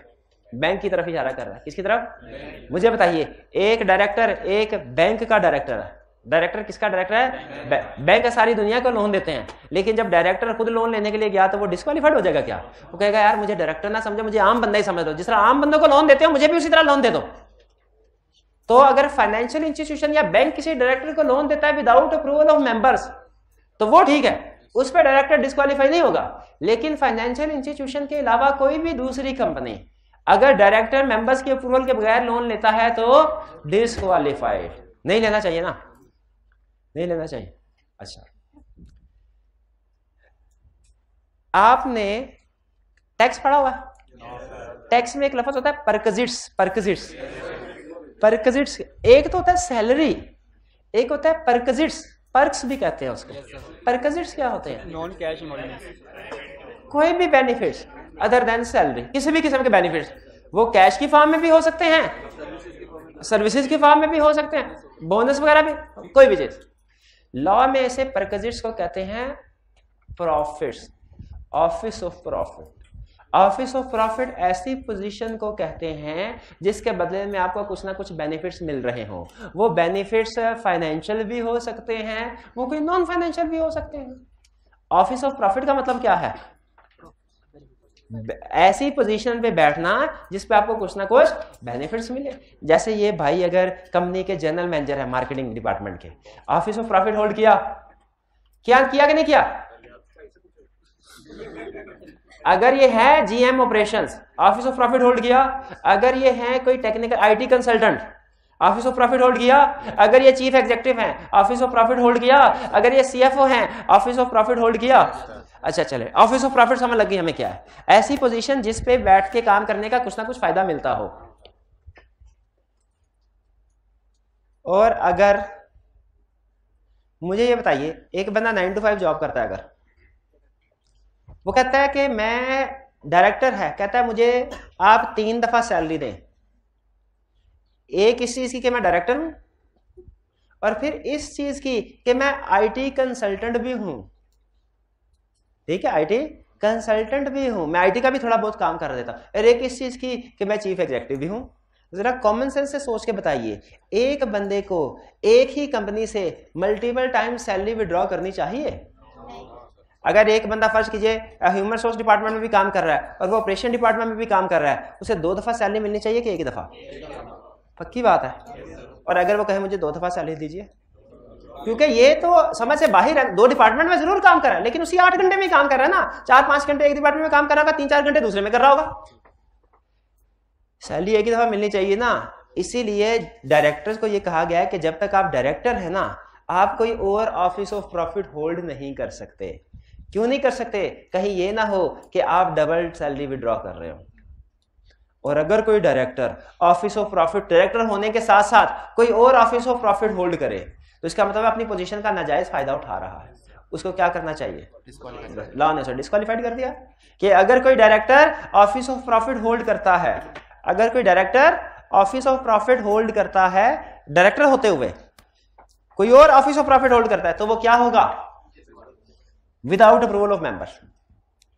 [SPEAKER 1] बैंक की तरफ इशारा कर रहा है। किसकी तरफ? मुझे बताइए, एक डायरेक्टर, एक बैंक का डायरेक्टर है, डायरेक्टर किसका डायरेक्टर है? बैंक सारी दुनिया को लोन देते हैं, लेकिन जब डायरेक्टर खुद लोन लेने के लिए गया तो वो डिस्क्वालीफाइड हो जाएगा क्या? वो कहेगा यार मुझे डायरेक्टर ना समझो, मुझे आम बंदा ही समझ दो, जिस तरह आम बंदों को लोन देते हो मुझे भी उसी तरह लोन दे दो। तो अगर फाइनेंशियल इंस्टीट्यूशन या बैंक किसी डायरेक्टर को लोन देता है विदाउट अप्रूवल ऑफ मेंबर्स तो वो ठीक है, उस पर डायरेक्टर डिस्क्वालीफाई नहीं होगा। लेकिन फाइनेंशियल इंस्टीट्यूशन के अलावा कोई भी दूसरी कंपनी अगर डायरेक्टर मेंबर्स के अप्रूवल के बगैर लोन लेता है तो डिस्क्वालीफाइड। नहीं लेना चाहिए ना, नहीं लेना चाहिए। अच्छा, आपने टैक्स पढ़ा हुआ है? टैक्स में एक लफ्ज होता है परक्जिट्स, परक्जिट्स, परक्जिट्स। एक तो होता है सैलरी, एक होता है परक्जिट्स, पर्क्स भी कहते हैं उसको। परक्जिट्स क्या होते हैं?
[SPEAKER 2] नॉन कैश मनी,
[SPEAKER 1] कोई भी बेनिफिट्स अदर देन सैलरी, किसी भी किस्म के बेनिफिट्स, वो कैश की फॉर्म में भी हो सकते हैं, सर्विसेज की फॉर्म में भी हो सकते हैं, बोनस वगैरह भी, कोई भी चीज। लॉ में ऐसे परक्जिट्स को कहते हैं profits, office of profit. Office of profit ऐसी पोजीशन को कहते हैं जिसके बदले में आपको कुछ ना कुछ बेनिफिट्स मिल रहे हों। वो बेनिफिट्स फाइनेंशियल भी हो सकते हैं, वो कोई नॉन फाइनेंशियल भी हो सकते हैं। ऑफिस ऑफ प्रॉफिट का मतलब क्या है? ऐसी पोजीशन पे बैठना जिसपे आपको कुछ ना कुछ बेनिफिट्स मिले। जैसे ये भाई अगर कंपनी के जनरल मैनेजर है मार्केटिंग डिपार्टमेंट के, ऑफिस ऑफ प्रॉफिट होल्ड किया, क्या किया कि नहीं किया? अगर ये है GM operations, office of profit hold किया। अगर ये है कोई technical IT consultant, office of profit hold किया। अगर ये चीफ एग्जीक्यूटिव हैं, ऑफिस ऑफ प्रॉफिट होल्ड किया। अगर ये सीएफओ हैं, ऑफिस ऑफ प्रॉफिट होल्ड किया। अच्छा चले, ऑफिस ऑफ प्रॉफिट समझ लगी हमें क्या है? ऐसी पोजीशन जिस पे बैठ के काम करने का कुछ ना कुछ फायदा मिलता हो। और अगर मुझे ये बताइए, एक बंदा 9 to 5 जॉब करता है, अगर वो कहता है कि मैं डायरेक्टर है, कहता है मुझे आप 3 दफा सैलरी दें, एक इस चीज की कि मैं डायरेक्टर हूं, और फिर इस चीज की कि मैं आईटी कंसल्टेंट भी हूं। ठीक है, आईटी कंसल्टेंट भी हूं, मैं आईटी का भी थोड़ा बहुत काम कर देता हूं, और एक इस चीज की कि मैं चीफ एग्जीक्यूटिव भी हूं। जरा कॉमन सेंस से सोच के बताइए, एक बंदे को एक ही कंपनी से मल्टीपल टाइम सैलरी विड्रॉ करनी चाहिए? अगर एक बंदा फर्ज कीजिए ह्यूमन रिसोर्स डिपार्टमेंट में भी काम कर रहा है और वो ऑपरेशन डिपार्टमेंट में भी काम कर रहा है, उसे 2 दफा सैलरी मिलनी चाहिए कि 1 दफा? पक्की बात है। और अगर वो कहे मुझे 2 दफा सैलरी दीजिए, क्योंकि ये तो समझ से बाहर है, 2 डिपार्टमेंट में जरूर काम कर रहा है, लेकिन उसी 8 घंटे में काम कर रहा है ना। 4-5 घंटे एक डिपार्टमेंट में काम कर रहा होगा, 3-4 घंटे दूसरे में कर रहा होगा, सैलरी एक ही दफा मिलनी चाहिए ना। इसीलिए डायरेक्टर्स को ये कहा गया है कि जब तक आप डायरेक्टर है ना, आप कोई और ऑफिस ऑफ प्रॉफिट होल्ड नहीं कर सकते। क्यों नहीं कर सकते? कहीं ये ना हो कि आप डबल सैलरी विड्रॉ कर रहे हो। और अगर कोई director office of profit director होने के साथ साथ कोई और ऑफिस ऑफ प्रॉफिट होल्ड करे, तो इसका मतलब अपनी पोजीशन का नाजायज फायदा उठा रहा है। उसको क्या करना चाहिए? लॉ ने उसे डिस्क्वालीफाइड कर दिया कि अगर कोई director office of profit hold करता है, अगर कोई director office of profit hold करता है, डायरेक्टर होते हुए कोई और ऑफिस ऑफ प्रॉफिट होल्ड करता है, तो वो क्या होगा? विदाउट अप्रूवल ऑफ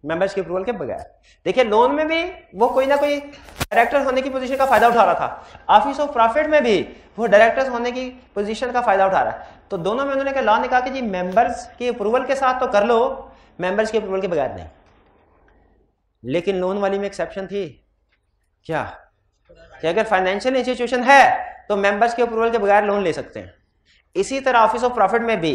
[SPEAKER 1] मेंबर्स के अप्रूवल के बगैर। देखिए लोन में भी वो कोई ना कोई डायरेक्टर होने की पोजीशन का फायदा उठा रहा था, ऑफिस ऑफ प्रॉफिट में भी वो डायरेक्टर्स होने की पोजीशन का फायदा उठा रहा है। तो दोनों में उन्होंने लॉ ने कहा कि जी मेंबर्स के अप्रूवल के साथ तो कर लो, मेंबर्स के अप्रूवल के बगैर नहीं। लेकिन लोन वाली में एक्सेप्शन थी क्या कि अगर फाइनेंशियल इंस्टीट्यूशन है तो मेंबर्स के अप्रूवल के बगैर लोन ले सकते हैं। इसी तरह ऑफिस ऑफ प्रॉफिट में भी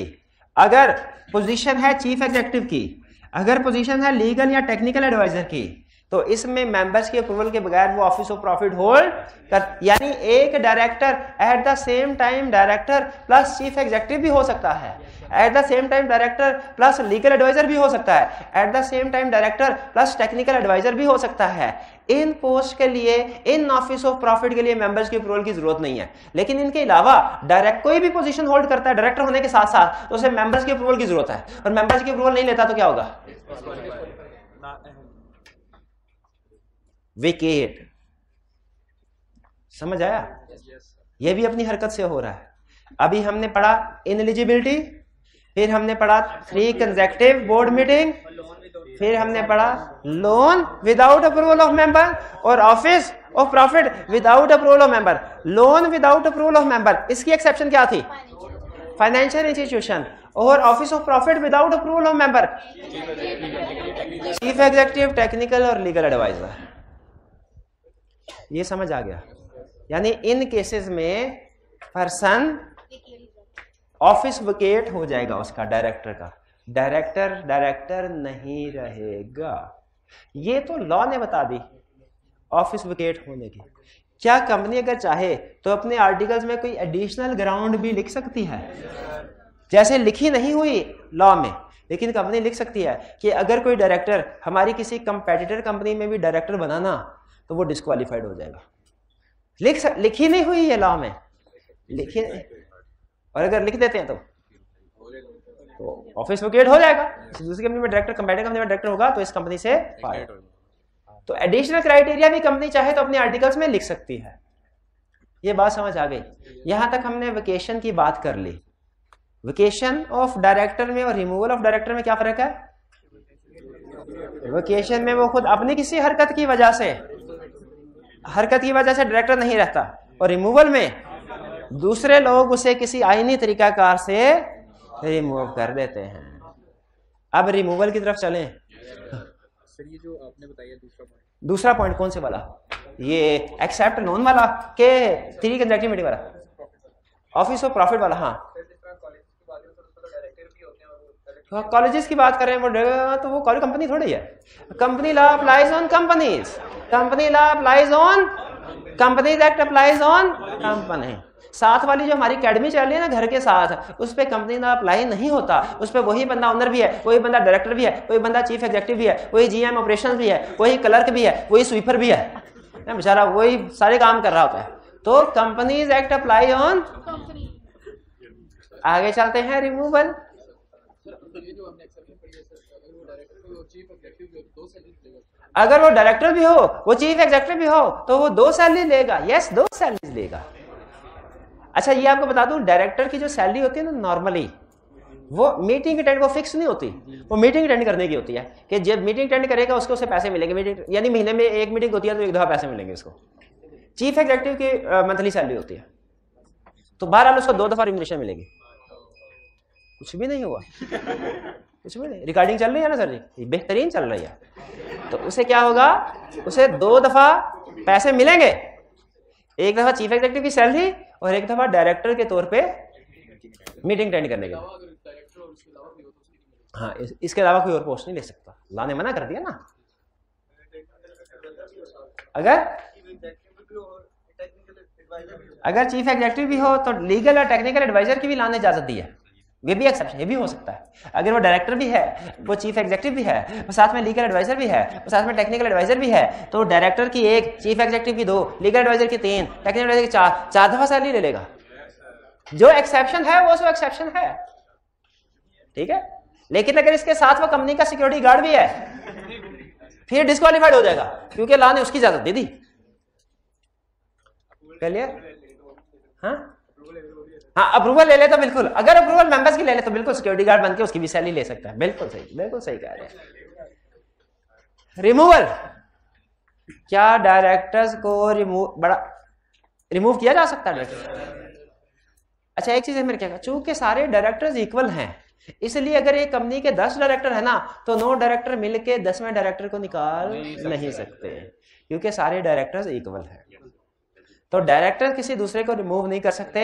[SPEAKER 1] अगर पोजीशन है चीफ एग्जीक्यूटिव की, अगर पोजीशन है लीगल या टेक्निकल एडवाइजर की, तो इसमें मेंबर्स के अप्रूवल के बगैर वो ऑफिस ऑफ प्रॉफिट होल्ड कर, यानी एक director at the same time director plus chief executive भी हो सकता है, at the same time director plus legal adviser भी हो सकता है, at the same time director plus technical adviser भी हो सकता है। इन पोस्ट के लिए, इन ऑफिस ऑफ प्रॉफिट के लिए मेंबर्स के अप्रूवल की जरूरत नहीं है। लेकिन इनके अलावा डायरेक्ट कोई भी पोजीशन होल्ड करता है डायरेक्टर होने के साथ साथ, तो उसे मेंबर्स के अप्रूवल की जरूरत है, और मेंबर्स के अप्रूवल नहीं लेता तो क्या होगा? वेकेट। समझ आया? यह भी अपनी हरकत से हो रहा है। अभी हमने पढ़ा इनएलिजिबिलिटी, फिर हमने पढ़ा 3 कंसेक्यूटिव बोर्ड मीटिंग, फिर हमने पढ़ा loan without approval of member और office of profit without approval of member. Loan without approval of member, इसकी एक्सेप्शन क्या थी? Financial institution. और office of profit without approval of member, chief executive, technical और legal adviser. ये समझ आ गया? यानी इन केसेस में पर्सन ऑफिस वेकेट हो जाएगा उसका, डायरेक्टर का। डायरेक्टर नहीं रहेगा। ये तो लॉ ने बता दी ऑफिस वेकेट होने की। क्या कंपनी अगर चाहे तो अपने आर्टिकल्स में कोई एडिशनल ग्राउंड भी लिख सकती है? जैसे लिखी नहीं हुई लॉ में, लेकिन कंपनी लिख सकती है कि अगर कोई डायरेक्टर हमारी किसी कंपेटिटर कंपनी में भी डायरेक्टर बनाना तो वो डिस्क्वालीफाइड हो जाएगा। लिखी नहीं हुई है लॉ में, लिखी, और अगर लिख देते हैं तो ऑफिस वेकेट हो जाएगा। दूसरी कंपनी में डायरेक्टर, कंपेटिटर कंपनी में डायरेक्टर होगा तो इस कंपनी से फायर। तो एडिशनल क्राइटेरिया भी कंपनी चाहे तो अपने आर्टिकल्स में लिख सकती है। ये बात समझ आ गई? यहां तक हमने वेकेशन की बात कर ली। वेकेशन ऑफ डायरेक्टर में और रिमूवल ऑफ डायरेक्टर में क्या फर्क है? वेकेशन में वो खुद अपनी किसी हरकत की वजह से डायरेक्टर नहीं रहता, और रिमूवल में दूसरे लोग उसे किसी आईनी तरीकाकार से रिमूव कर देते हैं। अब रिमूवल की तरफ चलें।
[SPEAKER 2] सर ये जो आपने बताया
[SPEAKER 1] दूसरा पॉइंट कौन से वाला? ये एक्सेप्ट लोन वाला के 3 कंसेक्यूटिव मीटिंग वाला, ऑफिस ऑफ प्रॉफिट वाला। हाँ, कॉलेजेस की बात कर रहे हैं तो वो कॉलेज कंपनी थोड़ी है। Company law applies on companies, company law applies on companies, act applies on company. साथ वाली जो हमारी एकेडमी चल रही है ना घर के साथ, उस पर कंपनी लॉ अप्लाई नहीं होता। उस पर वही बंदा ओनर भी है, वही बंदा डायरेक्टर भी है, वही बंदा चीफ एग्जीक्यूटिव भी है, वही जीएम ऑपरेशंस भी है, वही क्लर्क भी है, वही स्वीपर भी है, बेचारा वही सारे काम कर रहा होता है। तो कंपनीज एक्ट अप्लाई ऑन। आगे चलते हैं रिमूवल। अगर वो डायरेक्टर भी हो, वो चीफ एग्जीक्यूटिव भी हो, तो वो 2 सैलरी लेगा। यस, 2 सैलरी लेगा। अच्छा, ये आपको बता दूं, डायरेक्टर की जो सैलरी होती है ना नॉर्मली, वो मीटिंग अटेंड, वो फिक्स नहीं होती, वो मीटिंग अटेंड करने की होती है कि जब मीटिंग अटेंड करेगा उसको उसे पैसे मिलेंगे। मीटिंग यानी महीने में 1 मीटिंग होती है तो 1 दफा पैसे मिलेंगे उसको। चीफ एग्जीक्यूटिव की मंथली सैलरी होती है, तो बहरहाल उसको 2 दफा रिम्यूनरेशन मिलेगी। कुछ भी नहीं हुआ, कुछ भी नहीं। रिकॉर्डिंग चल रही है ना सर जी? बेहतरीन चल रही है। तो उसे क्या होगा? उसे 2 दफा पैसे मिलेंगे, 1 दफा चीफ एग्जीक्यूटिव की सैलरी और 1 दफा डायरेक्टर के तौर पे मीटिंग अटेंड करने के लिए। हाँ, इसके अलावा कोई और पोस्ट नहीं ले सकता। ला ने मना कर दिया ना। अगर चीफ एग्जीक्यूटिव भी हो तो लीगल और टेक्निकल एडवाइजर की भी लाने इजाजत दी है। ये भी एक्सेप्शन, ये भी हो सकता है। अगर वो डायरेक्टर भी है, वो चीफ एग्जीक्यूटिव भी है, वो साथ में लीगल एडवाइजर भी है, वो साथ में टेक्निकल एडवाइजर भी है, तो डायरेक्टर की 1, चीफ एग्जीक्यूटिव की 2, लीगल एडवाइजर की 3, टेक्निकल एडवाइजर की 4 दफा सैलरी ले लेगा। जो एक्सेप्शन है वो सो एक्सेप्शन है, ठीक है। लेकिन अगर इसके साथ वो कंपनी का सिक्योरिटी गार्ड भी है, फिर डिस्क्वालीफाइड हो जाएगा, क्योंकि लॉ ने उसकी इजाजत दे दी। क्लियर? हाँ, हाँ अप्रूवल ले ले तो बिल्कुल, अगर अप्रूवल मेंबर्स की ले ले तो बिल्कुल सिक्योरिटी गार्ड बनके उसकी भी सैलरी ले सकता है। बिल्कुल सही कह रहे हैं। रिमूवल, क्या डायरेक्टर्स को रिमूव किया जा सकता है? अच्छा एक चीज है मेरे क्या, चूंकि सारे डायरेक्टर्स इक्वल हैं इसलिए अगर एक कंपनी के 10 डायरेक्टर है ना तो 9 डायरेक्टर मिलके 10वें डायरेक्टर को निकाल नहीं सकते क्योंकि सारे डायरेक्टर्स इक्वल हैं। तो डायरेक्टर किसी दूसरे को रिमूव नहीं कर सकते,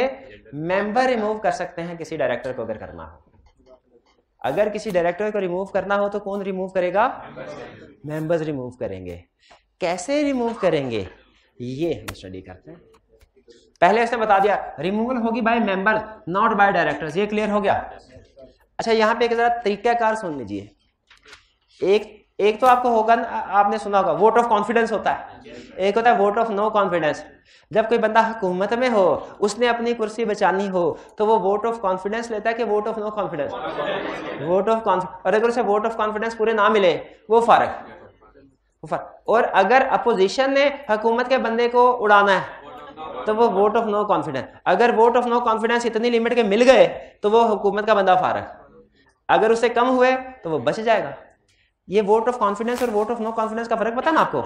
[SPEAKER 1] मेंबर रिमूव कर सकते हैं किसी डायरेक्टर को अगर करना हो। अगर किसी डायरेक्टर को रिमूव करना हो तो कौन रिमूव करेगा? मेंबर्स रिमूव करेंगे। कैसे रिमूव करेंगे ये हम स्टडी करते हैं। पहले उसने बता दिया रिमूवल होगी by member not bye directors, ये क्लियर हो गया। अच्छा यहाँ पे एक जरा तरीकाकार सुन लीजिए। एक तो आपको होगा, आपने सुना होगा वोट ऑफ कॉन्फिडेंस होता है, एक होता है वोट ऑफ नो कॉन्फिडेंस। जब कोई बंदा हुकूमत में हो, उसने अपनी कुर्सी बचानी हो तो वो वोट ऑफ कॉन्फिडेंस लेता है कि vote of no confidence? Vote of confidence. और अगर उसे वोट ऑफ कॉन्फिडेंस पूरे ना मिले वो फर्क। और अगर अपोजिशन ने हुकूमत के बंदे को उड़ाना है तो वो वोट ऑफ नो कॉन्फिडेंस। अगर वोट ऑफ नो कॉन्फिडेंस इतनी लिमिट के मिल गए तो वो हुकूमत का बंदा फारग, अगर उससे कम हुए तो वो बच जाएगा। ये वोट ऑफ कॉन्फिडेंस और वोट ऑफ नो कॉन्फिडेंस का फर्क पता ना आपको?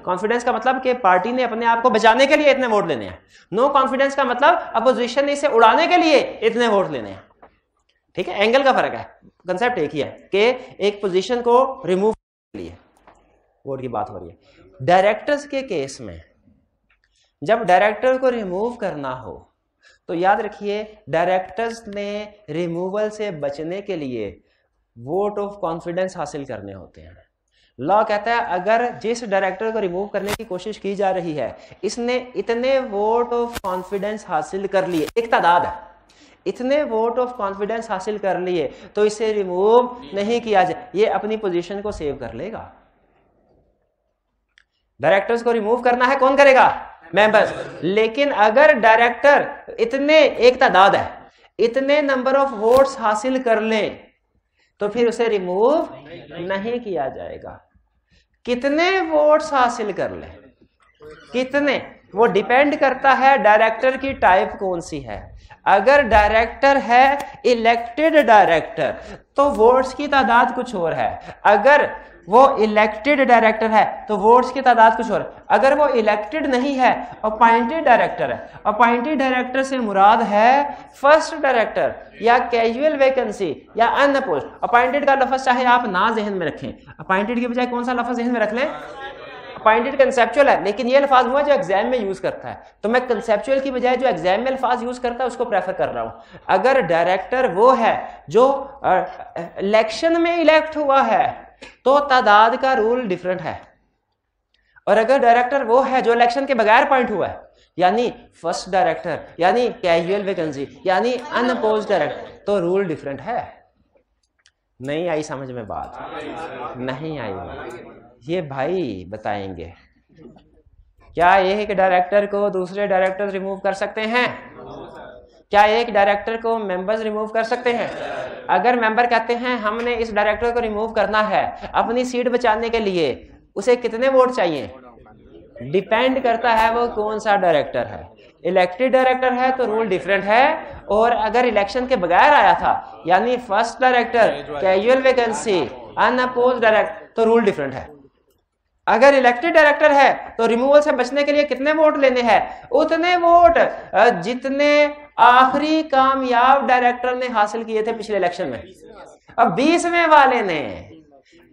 [SPEAKER 1] कॉन्फिडेंस का मतलब कि पार्टी ने अपने आप को बचाने के लिए इतने वोट लेने हैं, नो कॉन्फिडेंस का मतलब अपोजिशन ने इसे उड़ाने के लिए इतने वोट लेने हैं। ठीक है, एंगल का फर्क है, कंसेप्ट एक ही है कि एक पोजीशन को रिमूव के लिए वोट की बात हो रही है। डायरेक्टर्स के केस में जब डायरेक्टर को रिमूव करना हो तो याद रखिए डायरेक्टर्स ने रिमूवल से बचने के लिए वोट ऑफ कॉन्फिडेंस हासिल करने होते हैं। लॉ कहता है अगर जिस डायरेक्टर को रिमूव करने की कोशिश की जा रही है इसने इतने वोट ऑफ कॉन्फिडेंस हासिल कर लिए, एक तादाद है, इतने वोट ऑफ कॉन्फिडेंस हासिल कर लिए तो इसे रिमूव नहीं किया जाए, ये अपनी पोजीशन को सेव कर लेगा। डायरेक्टर्स को रिमूव करना है, कौन करेगा? मेंबर्स। लेकिन अगर डायरेक्टर इतने, एक तादाद है, इतने नंबर ऑफ वोट्स हासिल कर ले तो फिर उसे रिमूव नहीं किया जाएगा। कितने वोट्स हासिल कर ले, कितने, वो डिपेंड करता है डायरेक्टर की टाइप कौन सी है। अगर डायरेक्टर है इलेक्टेड डायरेक्टर तो वोट्स की तादाद कुछ और है, अगर वो इलेक्टेड डायरेक्टर है तो वोट्स की तादाद कुछ और। अगर वो इलेक्टेड नहीं है, अपॉइंटेड डायरेक्टर है, अपॉइंटेड डायरेक्टर से मुराद है फर्स्ट डायरेक्टर या कैजुअल वैकेंसी या अनअपोज्ड। अपॉइंटेड का लफ्ज चाहे आप ना जहन में रखें, अपॉइंटेड की बजाय कौन सा लफ्ज जहन में रख लें? अपॉइंटेड कंसेप्चुअल है, लेकिन ये अल्फाज हुआ जो एग्जाम में यूज करता है, तो मैं कंसेप्चुअल की बजाय जो एग्जाम में अल्फाज यूज करता है उसको प्रेफर कर रहा हूं। अगर डायरेक्टर वो है जो इलेक्शन में इलेक्ट हुआ है तो तादाद का रूल डिफरेंट है, और अगर डायरेक्टर वो है जो इलेक्शन के बगैर अपॉइंट हुआ है, यानी फर्स्ट डायरेक्टर, यानी कैजुअल वैकेंसी, यानी अनअपोज्ड डायरेक्टर, तो रूल डिफरेंट है। नहीं आई समझ में बात? नहीं आई? ये भाई बताएंगे। क्या एक डायरेक्टर को दूसरे डायरेक्टर रिमूव कर सकते हैं? क्या एक डायरेक्टर को मेंबर्स रिमूव कर सकते हैं? अगर मेंबर कहते हैं हमने इस डायरेक्टर को रिमूव करना है अपनी सीट बचाने के लिए, उसे कितने वोट चाहिए? डिपेंड करता है वो कौन सा डायरेक्टर है। इलेक्टेड डायरेक्टर है तो रूल डिफरेंट है, और अगर इलेक्शन के बगैर आया था यानी first director, casual vacancy, unopposed director, तो रूल डिफरेंट है। अगर इलेक्टेड डायरेक्टर है तो रिमूवल से बचने के लिए कितने वोट लेने हैं? उतने वोट जितने आखिरी कामयाब डायरेक्टर ने हासिल किए थे पिछले इलेक्शन में। अब 20वें वाले ने,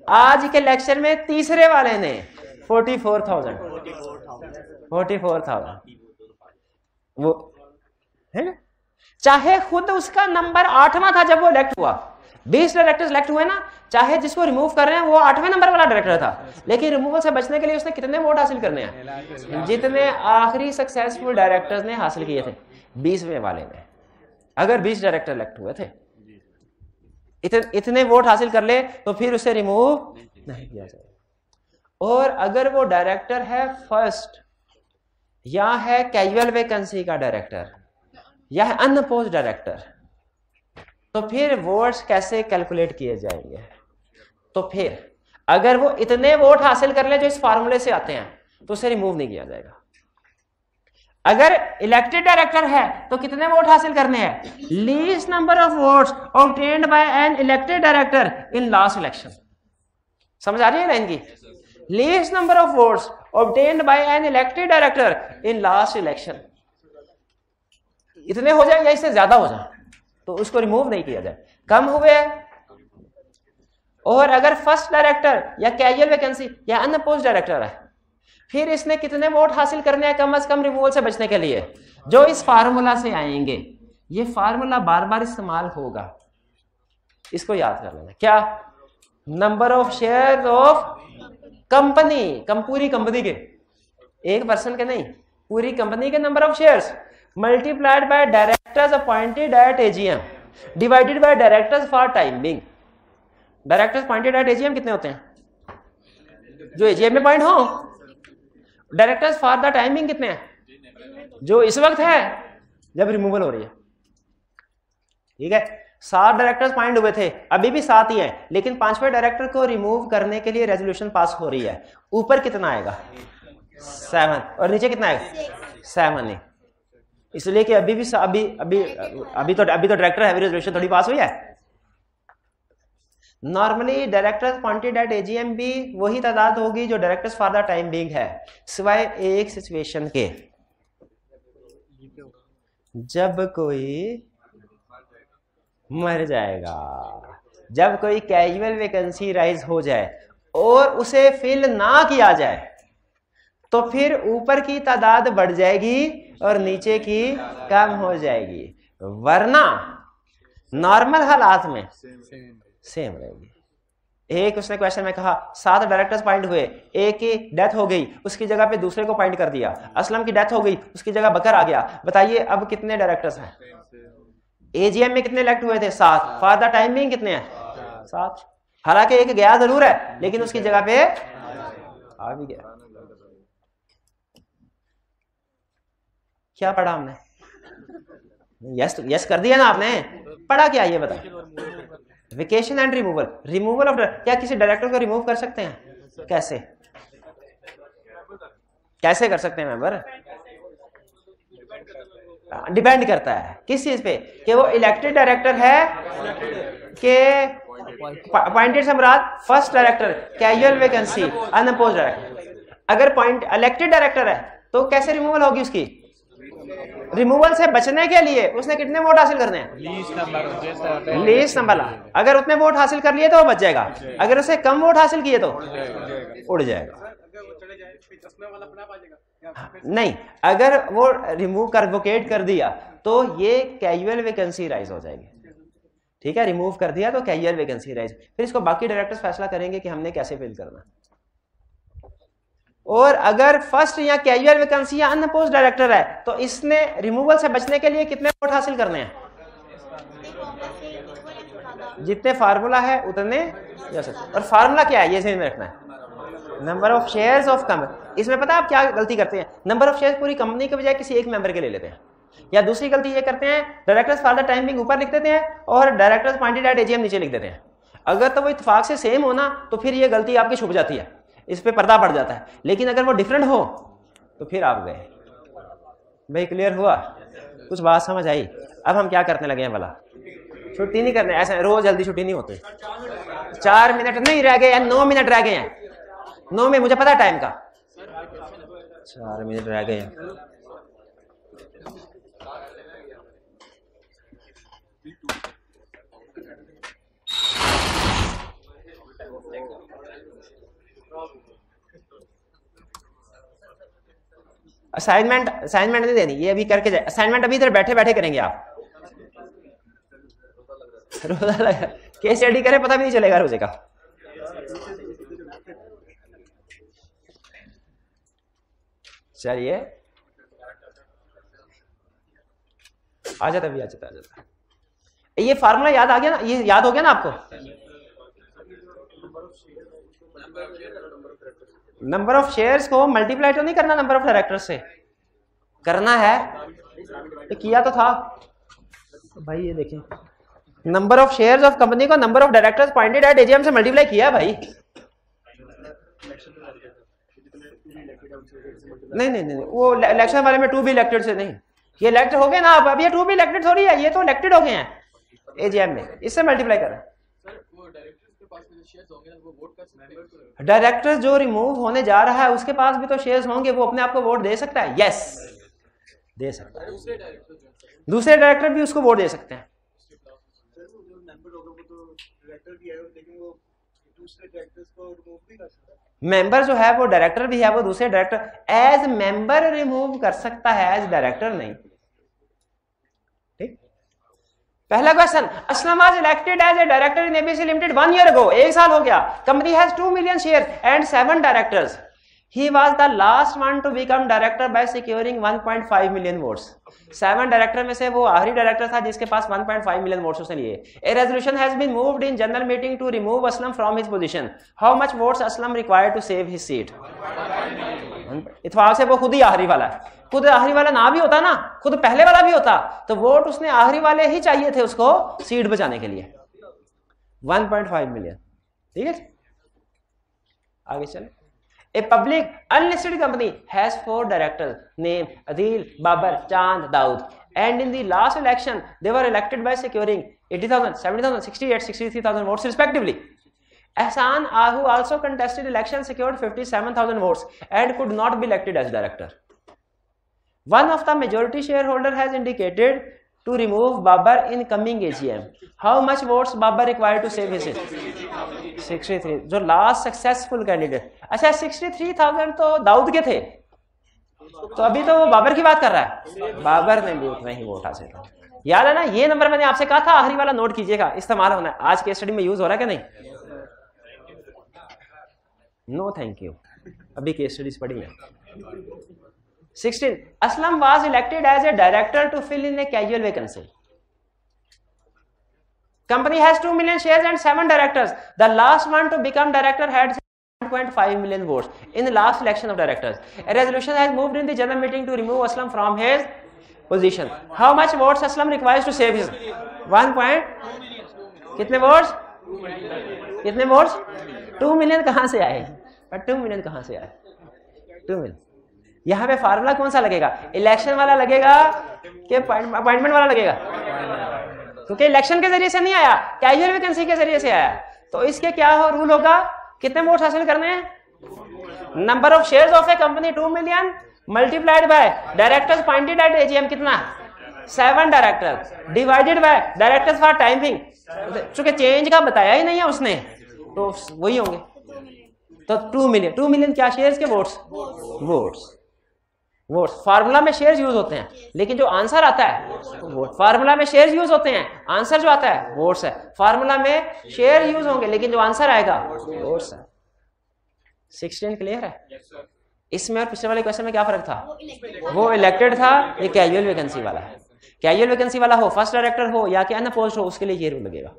[SPEAKER 1] आज के इलेक्शन में तीसरे वाले ने 44,000 वो है, चाहे खुद उसका नंबर 8वां था जब वो इलेक्ट हुआ। 20 डायरेक्टर्स इलेक्ट हुए ना, चाहे जिसको रिमूव कर रहे हैं वो 8वें नंबर वाला डायरेक्टर था, लेकिन रिमूवल से बचने के लिए उसने कितने वोट हासिल करने हैं? जितने आखिरी सक्सेसफुल डायरेक्टर्स ने हासिल किए थे 20वें वाले में। अगर 20 डायरेक्टर इलेक्ट हुए थे, इतने वोट हासिल कर ले तो फिर उसे रिमूव नहीं किया जाएगा। और अगर वो डायरेक्टर है फर्स्ट, या है कैजुअल वैकेंसी का डायरेक्टर, या है अनअपोज्ड डायरेक्टर, तो फिर वोट्स कैसे कैलकुलेट किए जाएंगे? तो फिर अगर वो इतने वोट हासिल कर ले जो इस फार्मूले से आते हैं तो उसे रिमूव नहीं किया जाएगा। अगर इलेक्टेड डायरेक्टर है तो कितने वोट हासिल करने हैं? Least number of votes obtained by an elected director in last election. समझ आ रही है लाइन की? Least number of votes obtained by an elected director in last election. इतने हो जाए या इससे ज्यादा हो जाए तो उसको रिमूव नहीं किया जाए, कम हुए। और अगर फर्स्ट डायरेक्टर या कैजुअल वैकेंसी या अनअपोज्ड डायरेक्टर है, फिर इसने कितने वोट हासिल करने हैं कम से कम रिमूवल से बचने के लिए, जो इस फार्मूला से आएंगे। ये फार्मूला बार बार इस्तेमाल होगा, इसको याद कर लेना। क्या? Number of share of company, पूरी कंपनी के, एक पर्सन के नहीं, पूरी कंपनी के number of shares multiplied by directors appointed at AGM divided by directors for time being. Directors appointed at AGM कितने होते हैं? जो एजीएम में पॉइंट हो। डायरेक्टर्स फॉर द टाइमिंग कितने हैं? जो इस वक्त है जब रिमूवल हो रही है। ठीक है, 7 डायरेक्टर्स पॉइंट हुए थे, अभी भी 7 ही हैं, लेकिन 5वें डायरेक्टर को रिमूव करने के लिए रेजोल्यूशन पास हो रही है। ऊपर कितना आएगा? 7, और नीचे कितना आएगा? 7 ही, इसलिए कि अभी तो डायरेक्टर है, रेजोल्यूशन थोड़ी पास हुई है। Normally directors appointed at AGM भी वही तादाद होगी जो directors for the time being है, सिवाय एक सिचुएशन के, जब कोई मर जाएगा, जब कोई कैजुअल वैकेंसी राइज हो जाए और उसे फिल ना किया जाए तो फिर ऊपर की तादाद बढ़ जाएगी और नीचे की कम हो जाएगी, वरना नॉर्मल हालात में सेम रहेगी। एक उसने क्वेश्चन में कहा 7 डायरेक्टर्स पॉइंट हुए, एक की डेथ हो गई, उसकी जगह पे दूसरे को पॉइंट कर दिया। असलम की डेथ हो गई, उसकी जगह बकर आ गया। बताइए अब कितने डायरेक्टर्स हैं? एजीएम में कितने इलेक्ट हुए थे? 7। फॉर द टाइमिंग कितने हैं? 7। हालांकि एक गया जरूर है, लेकिन उसकी जगह पे आ भी गया। क्या पढ़ा हमने? यस कर दिया ना आपने? पढ़ा क्या ये बताओ? Vacation and removal. Removal of, क्या किसी डायरेक्टर को रिमूव कर सकते हैं? कैसे कर सकते हैं मेंबर? डिपेंड करता है किस चीज पे, कि वो इलेक्टेड डायरेक्टर है कि अपॉइंटेड से मुराद first director, casual vacancy, unopposed director. अगर पॉइंट इलेक्टेड डायरेक्टर है तो कैसे रिमूवल होगी उसकी? रिमूवल से बचने के लिए उसने कितने वोट हासिल करने हैं? Least number. अगर उतने वोट हासिल कर लिए तो वो बच जाएगा, अगर उससे कम वोट हासिल किए तो उड़ जाएगा। नहीं, अगर वो रिमूव कर वोकेट कर दिया तो ये कैजुअल वैकेंसी राइज हो जाएगी। ठीक है, रिमूव कर दिया तो कैजुअल वैकेंसी राइज, फिर इसको बाकी डायरेक्टर्स फैसला करेंगे कि हमने कैसे फिल करना। और अगर फर्स्ट या कैजुअल वैकेंसी या अनअपोज्ड डायरेक्टर है तो इसने रिमूवल से बचने के लिए कितने वोट हासिल करने हैं? जितने फार्मूला है उतने। और फार्मूला क्या है ये समझ में रखना है, number of shares of company. इसमें पता है आप क्या गलती करते हैं? नंबर ऑफ शेयर्स पूरी कंपनी के बजाय किसी एक मेंबर के ले लेते हैं। या दूसरी गलती ये करते हैं, directors for the time Bing ऊपर लिख देते हैं और डायरेक्टर्स अपॉइंटेड एट एजीएम नीचे लिख देते हैं। अगर तो वो इत्तेफाक से सेम हो ना तो फिर ये गलती आपकी छुप जाती है, इस पे पर्दा पड़ जाता है। लेकिन अगर वो डिफरेंट हो तो फिर आप गए। भाई क्लियर हुआ? कुछ बात समझ आई? अब हम क्या करने लगे हैं भला? छुट्टी नहीं करने, ऐसा रोज जल्दी छुट्टी नहीं होती। 4 मिनट नहीं रह गए हैं, 9 मिनट रह गए हैं। 9 में मुझे पता है टाइम का, 4 मिनट रह गए हैं। असाइनमेंट नहीं देनी, ये अभी करके जाए। असाइनमेंट अभी इधर बैठे बैठे करेंगे आप। रोजा लगा केस स्टडी करें, पता भी नहीं चलेगा रोजे का। चलिए आ जाता भी, आ जाता। ये फार्मूला याद आ गया ना? ये याद हो गया ना आपको? नंबर ऑफ शेयर्स को मल्टीप्लाई तो नहीं करना नंबर ऑफ डायरेक्टर्स से, करना है तो किया तो था भाई। ये देखें, number of shares of company को number of directors appointed at AGM से मल्टीप्लाई किया भाई। नहीं नहीं नहीं, वो इलेक्शन वाले में टू बी इलेक्टेड से नहीं, ये इलेक्टेड हो गए ना, अब ये टू बी इलेक्टेड थोड़ी है, ये तो इलेक्टेड हो गए हैं एजीएम में, इससे मल्टीप्लाई कर रहे हैं। डायरेक्टर जो रिमूव होने जा रहा है उसके पास भी तो शेयर्स होंगे, वो अपने आप को वोट दे सकता है, यस दे सकता है, दूसरे डायरेक्टर भी उसको वोट दे सकते हैं। मेंबर जो है वो डायरेक्टर भी है, वो दूसरे डायरेक्टर एज मेंबर रिमूव कर सकता है, एज डायरेक्टर नहीं। ठीक, पहला question, Aslam was elected as a director in ABC limited 1 year ago, 1 साल हो गया, company has 2 million share and 7 directors, he was the last one to become director by securing 1.5 million votes। 7 director में से वो आखिरी डायरेक्टर था जिसके पास 1.5 million votes उसने लिए। A resolution has been moved in general meeting to remove Aslam from his position। How much votes Aslam required to save his seat? इत्तेफाक से वो खुद ही आखिरी वाला है, खुद आखिरी वाला ना भी होता ना, खुद पहले वाला भी होता तो वोट उसने आखिरी वाले ही चाहिए थे उसको सीट बचाने के लिए। 1.5 मिलियन। ठीक है, आगे चले। A public unlisted company has 4 directors named Adil, Babar, Chand, Daud, and in the last election they were elected by securing 80,000, 70,000, 68, 63,000 votes respectively। Ehsan Ahu also contested election, secured 57,000 votes and could not be elected as director। One of the majority shareholder has indicated to remove Babar in coming AGM। How much votes Babar required to save his seat? 63, जो last successful candidate. अच्छा 63,000 तो दाऊद के थे, तो अभी तो वो बाबर की बात कर रहा है, बाबर ने भी उतना ही वोट हासिल किया। याद है ना, ये नंबर मैंने आपसे कहा था आखिरी वाला नोट कीजिएगा, इस्तेमाल होना है, आज के स्टडी में यूज हो रहा है कि नहीं? नो थैंक यू, अभी केस स्टडीज पढ़ी मैं। 16, Aslam was elected as a director to fill in a casual vacancy। Company has 2 million shares and 7 directors। The last one to become director had 1.5 million votes in the last election of directors। A resolution has moved in the general meeting to remove Aslam from his position। How much votes Aslam requires to save his 1. कितने votes? कितने votes? 2 million कहां से आए? 2 million कहां से आए? 2 million. यहां पे फार्मूला कौन सा लगेगा? इलेक्शन वाला लगेगा कि अपॉइंटमेंट वाला लगेगा? क्योंकि इलेक्शन के जरिए से नहीं आया, कैजुअल वैकेंसी के जरिए से आया, तो इसके क्या हो रूल होगा, कितने वोट हासिल करने हैं? Number of shares of a company 2 million multiplied by directors appointed at AGM कितना? 7 directors divided by directors for timing, चूंकि चेंज का बताया ही नहीं है उसने तो वही होंगे, तो 2 मिलियन। 2 मिलियन क्या शेयर्स के वोट्स? वोट्स। वोट्स फार्मूला में शेयर्स यूज होते हैं, लेकिन जो आंसर आता है वोट। फार्मूला में शेयर्स यूज होते हैं, आंसर जो आता है वोट्स है। फार्मूला में शेयर यूज होंगे लेकिन जो आंसर आएगा वोट्स है। 16 क्लियर है? इसमें और पिछले वाले क्वेश्चन में क्या फर्क था? वो इलेक्टेड था, ये कैजुअल वैकेंसी वाला है। कैजुअल वैकेंसी वाला हो, फर्स्ट डायरेक्टर हो या कि अनअपोज्ड हो, उसके लिए ये रूल लगेगा।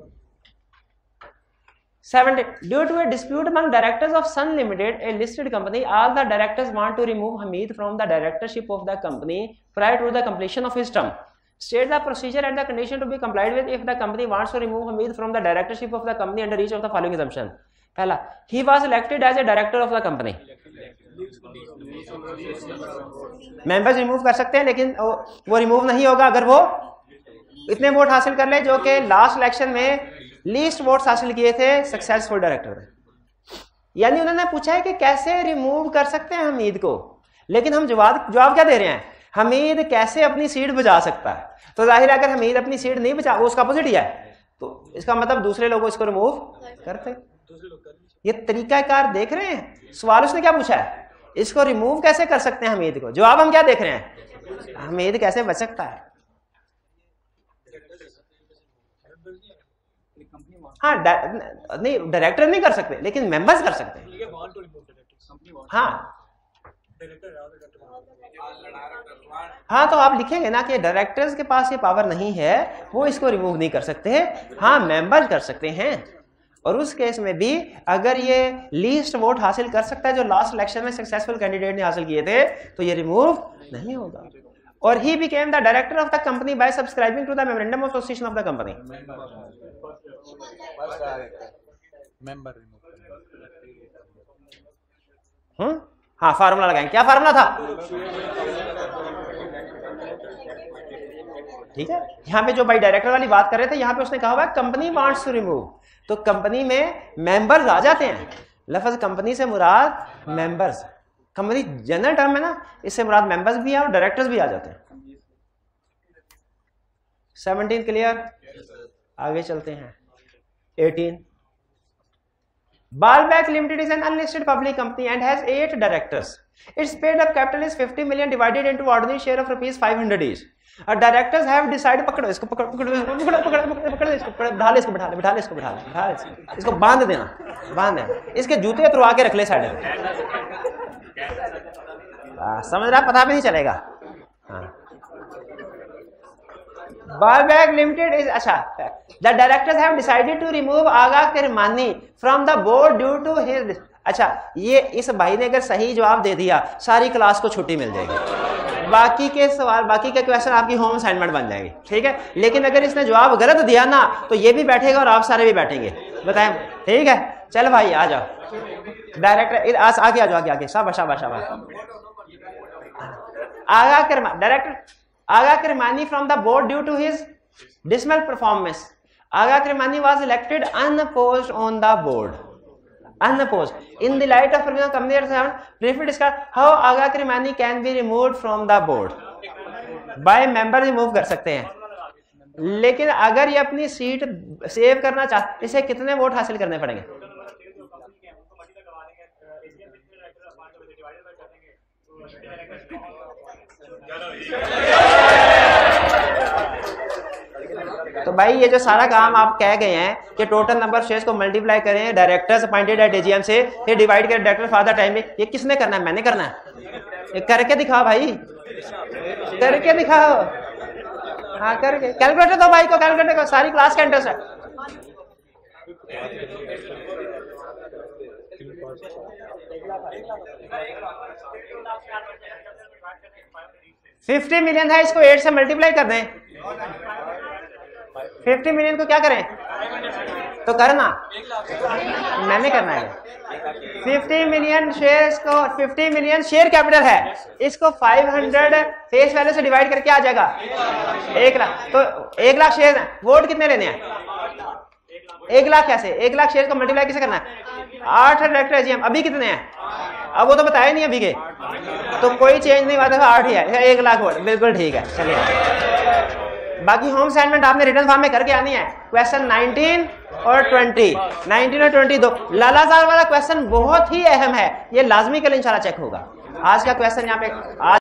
[SPEAKER 1] 70, due to a dispute among directors of Sun Limited, a listed company, all the directors want to remove Hamid from the directorship of the company prior to the completion of his term। State the procedure and the condition to be complied with if the company wants to remove Hamid from the directorship of the company under each of the following assumption। पहला, he was elected as a director of the company। Members remove कर सकते हैं लेकिन वो remove नहीं होगा अगर वो इतने वोट हासिल कर ले जो कि लास्ट इलेक्शन में लीस्ट वोट्स हासिल किए थे सक्सेसफुल डायरेक्टर ने। यानी उन्होंने पूछा है कि कैसे रिमूव कर सकते हैं हमीद को, लेकिन हम जवाब क्या दे रहे हैं? हमीद कैसे अपनी सीट बचा सकता है। तो जाहिर है अगर हमीद अपनी सीट नहीं बचा, वो उसका अपोजिट ही है, तो इसका मतलब दूसरे लोग इसको रिमूव करते। ये तरीकाकार देख रहे हैं? सवाल उसने क्या पूछा है, इसको रिमूव कैसे कर सकते हैं हमीद को। जवाब हम क्या देख रहे हैं, हमीद कैसे बच सकता है। हाँ नहीं, डायरेक्टर नहीं कर सकते लेकिन मेंबर्स कर सकते हैं। हाँ तो आप लिखेंगे ना कि डायरेक्टर्स के पास ये पावर नहीं है, वो इसको रिमूव नहीं कर सकते। हाँ मेंबर्स कर सकते हैं, और उस केस में भी अगर ये लीस्ट वोट हासिल कर सकता है जो लास्ट इलेक्शन में सक्सेसफुल कैंडिडेट ने हासिल किए थे, तो ये रिमूव नहीं होगा। और he became the director of the company by subscribing to the memorandum of association of the company. हाँ फार्मूला लगाएंगे, क्या फार्मूला था? ठीक है, यहाँ पे जो भाई डायरेक्टर वाली बात कर रहे थे, यहाँ पे उसने कहा हुआ है कंपनी वांट्स टू रिमूव, तो कंपनी में मेंबर्स आ जाते हैं। लफ्ज कंपनी से मुराद मेंबर्स, कंपनी जनरल टर्म है ना, इससे मुराद मेंबर्स भी है और डायरेक्टर्स भी आ जाते हैं। 17 क्लियर? आगे चलते हैं 18। Ballback Limited is an unlisted public company and has 8 directors. Its paid up capital is 50 million divided into ordinary share of rupees 500 each. Directors have decided, पकड़ो इसको, पकड़ो इसको, बिठा ले इसको, इसको बांध देना, इसके जूते उतरवा के रख ले साइड में, समझ रहा, पता भी नहीं चलेगा। हाँ, Ballback Limited is अच्छा, the directors have decided to remove Agha Kirmani from the board due to his, अच्छा ये इस भाई ने अगर सही जवाब दे दिया सारी क्लास को छुट्टी मिल जाएगी, बाकी के सवाल, बाकी के क्वेश्चन आपकी होम असाइनमेंट बन जाएंगे, ठीक है। लेकिन अगर इसने जवाब गलत दिया ना तो ये भी बैठेगा और आप सारे भी बैठेंगे, बताएं, ठीक है। चल भाई आ जाओ, डायरेक्टर आगे आ जाओ, आगे शाबाश शाबाश शाबाश। Aga Kirmani, director Aga Kirmani from the board due to his dismal performance. Aga Kirmani was elected unopposed on the board. Unopposed. In the light of provision company at 7, briefly discuss how Aga Kirmani can be removed from the board. By member remove कर सकते हैं, लेकिन अगर ये अपनी seat save करना चाहते, इसे कितने वोट हासिल करने पड़ेंगे? तो भाई ये जो सारा काम आप कह गए हैं कि टोटल नंबर शेयर्स को मल्टीप्लाई करें डायरेक्टर्स अपॉइंटेड एट एजीएम से, फिर डिवाइड करें डायरेक्टर फॉर द टाइम, ये किसने करना है? मैंने करना है। ये करके दिखाओ भाई, करके दिखाओ। हाँ करके, कैलकुलेटर दो भाई को, कैलकुलेटर को, सारी क्लास का इंटरेस्ट है। $50 मिलियन है, इसको 8 से मल्टीप्लाई कर दें। 50 मिलियन को क्या करें? तो करना, मैंने करना है। 50 मिलियन शेयर्स को, 50 मिलियन शेयर कैपिटल है, इसको 500 फेस वैल्यू से डिवाइड करके आ जाएगा 1 लाख। तो 1 लाख शेयर है, वोट कितने लेने हैं? 1 लाख। कैसे 1 लाख शेयर को मल्टीप्लाई किसे करना है? 8 डायरेक्टर एजीएम, अभी कितने हैं? अब वो तो बताया नहीं अभी के, तो कोई चेंज नहीं, बात है 8 ही है, 1 लाख वोट, बिल्कुल ठीक है। चलिए बाकी होम असाइनमेंट आपने रिटर्न फॉर्म में करके आनी है। क्वेश्चन 19 और 20, 19 और 20 दो। लाला साहब वाला क्वेश्चन बहुत ही अहम है, ये लाजमी कल इंशाल्लाह चेक होगा। आज का क्वेश्चन यहाँ पे आज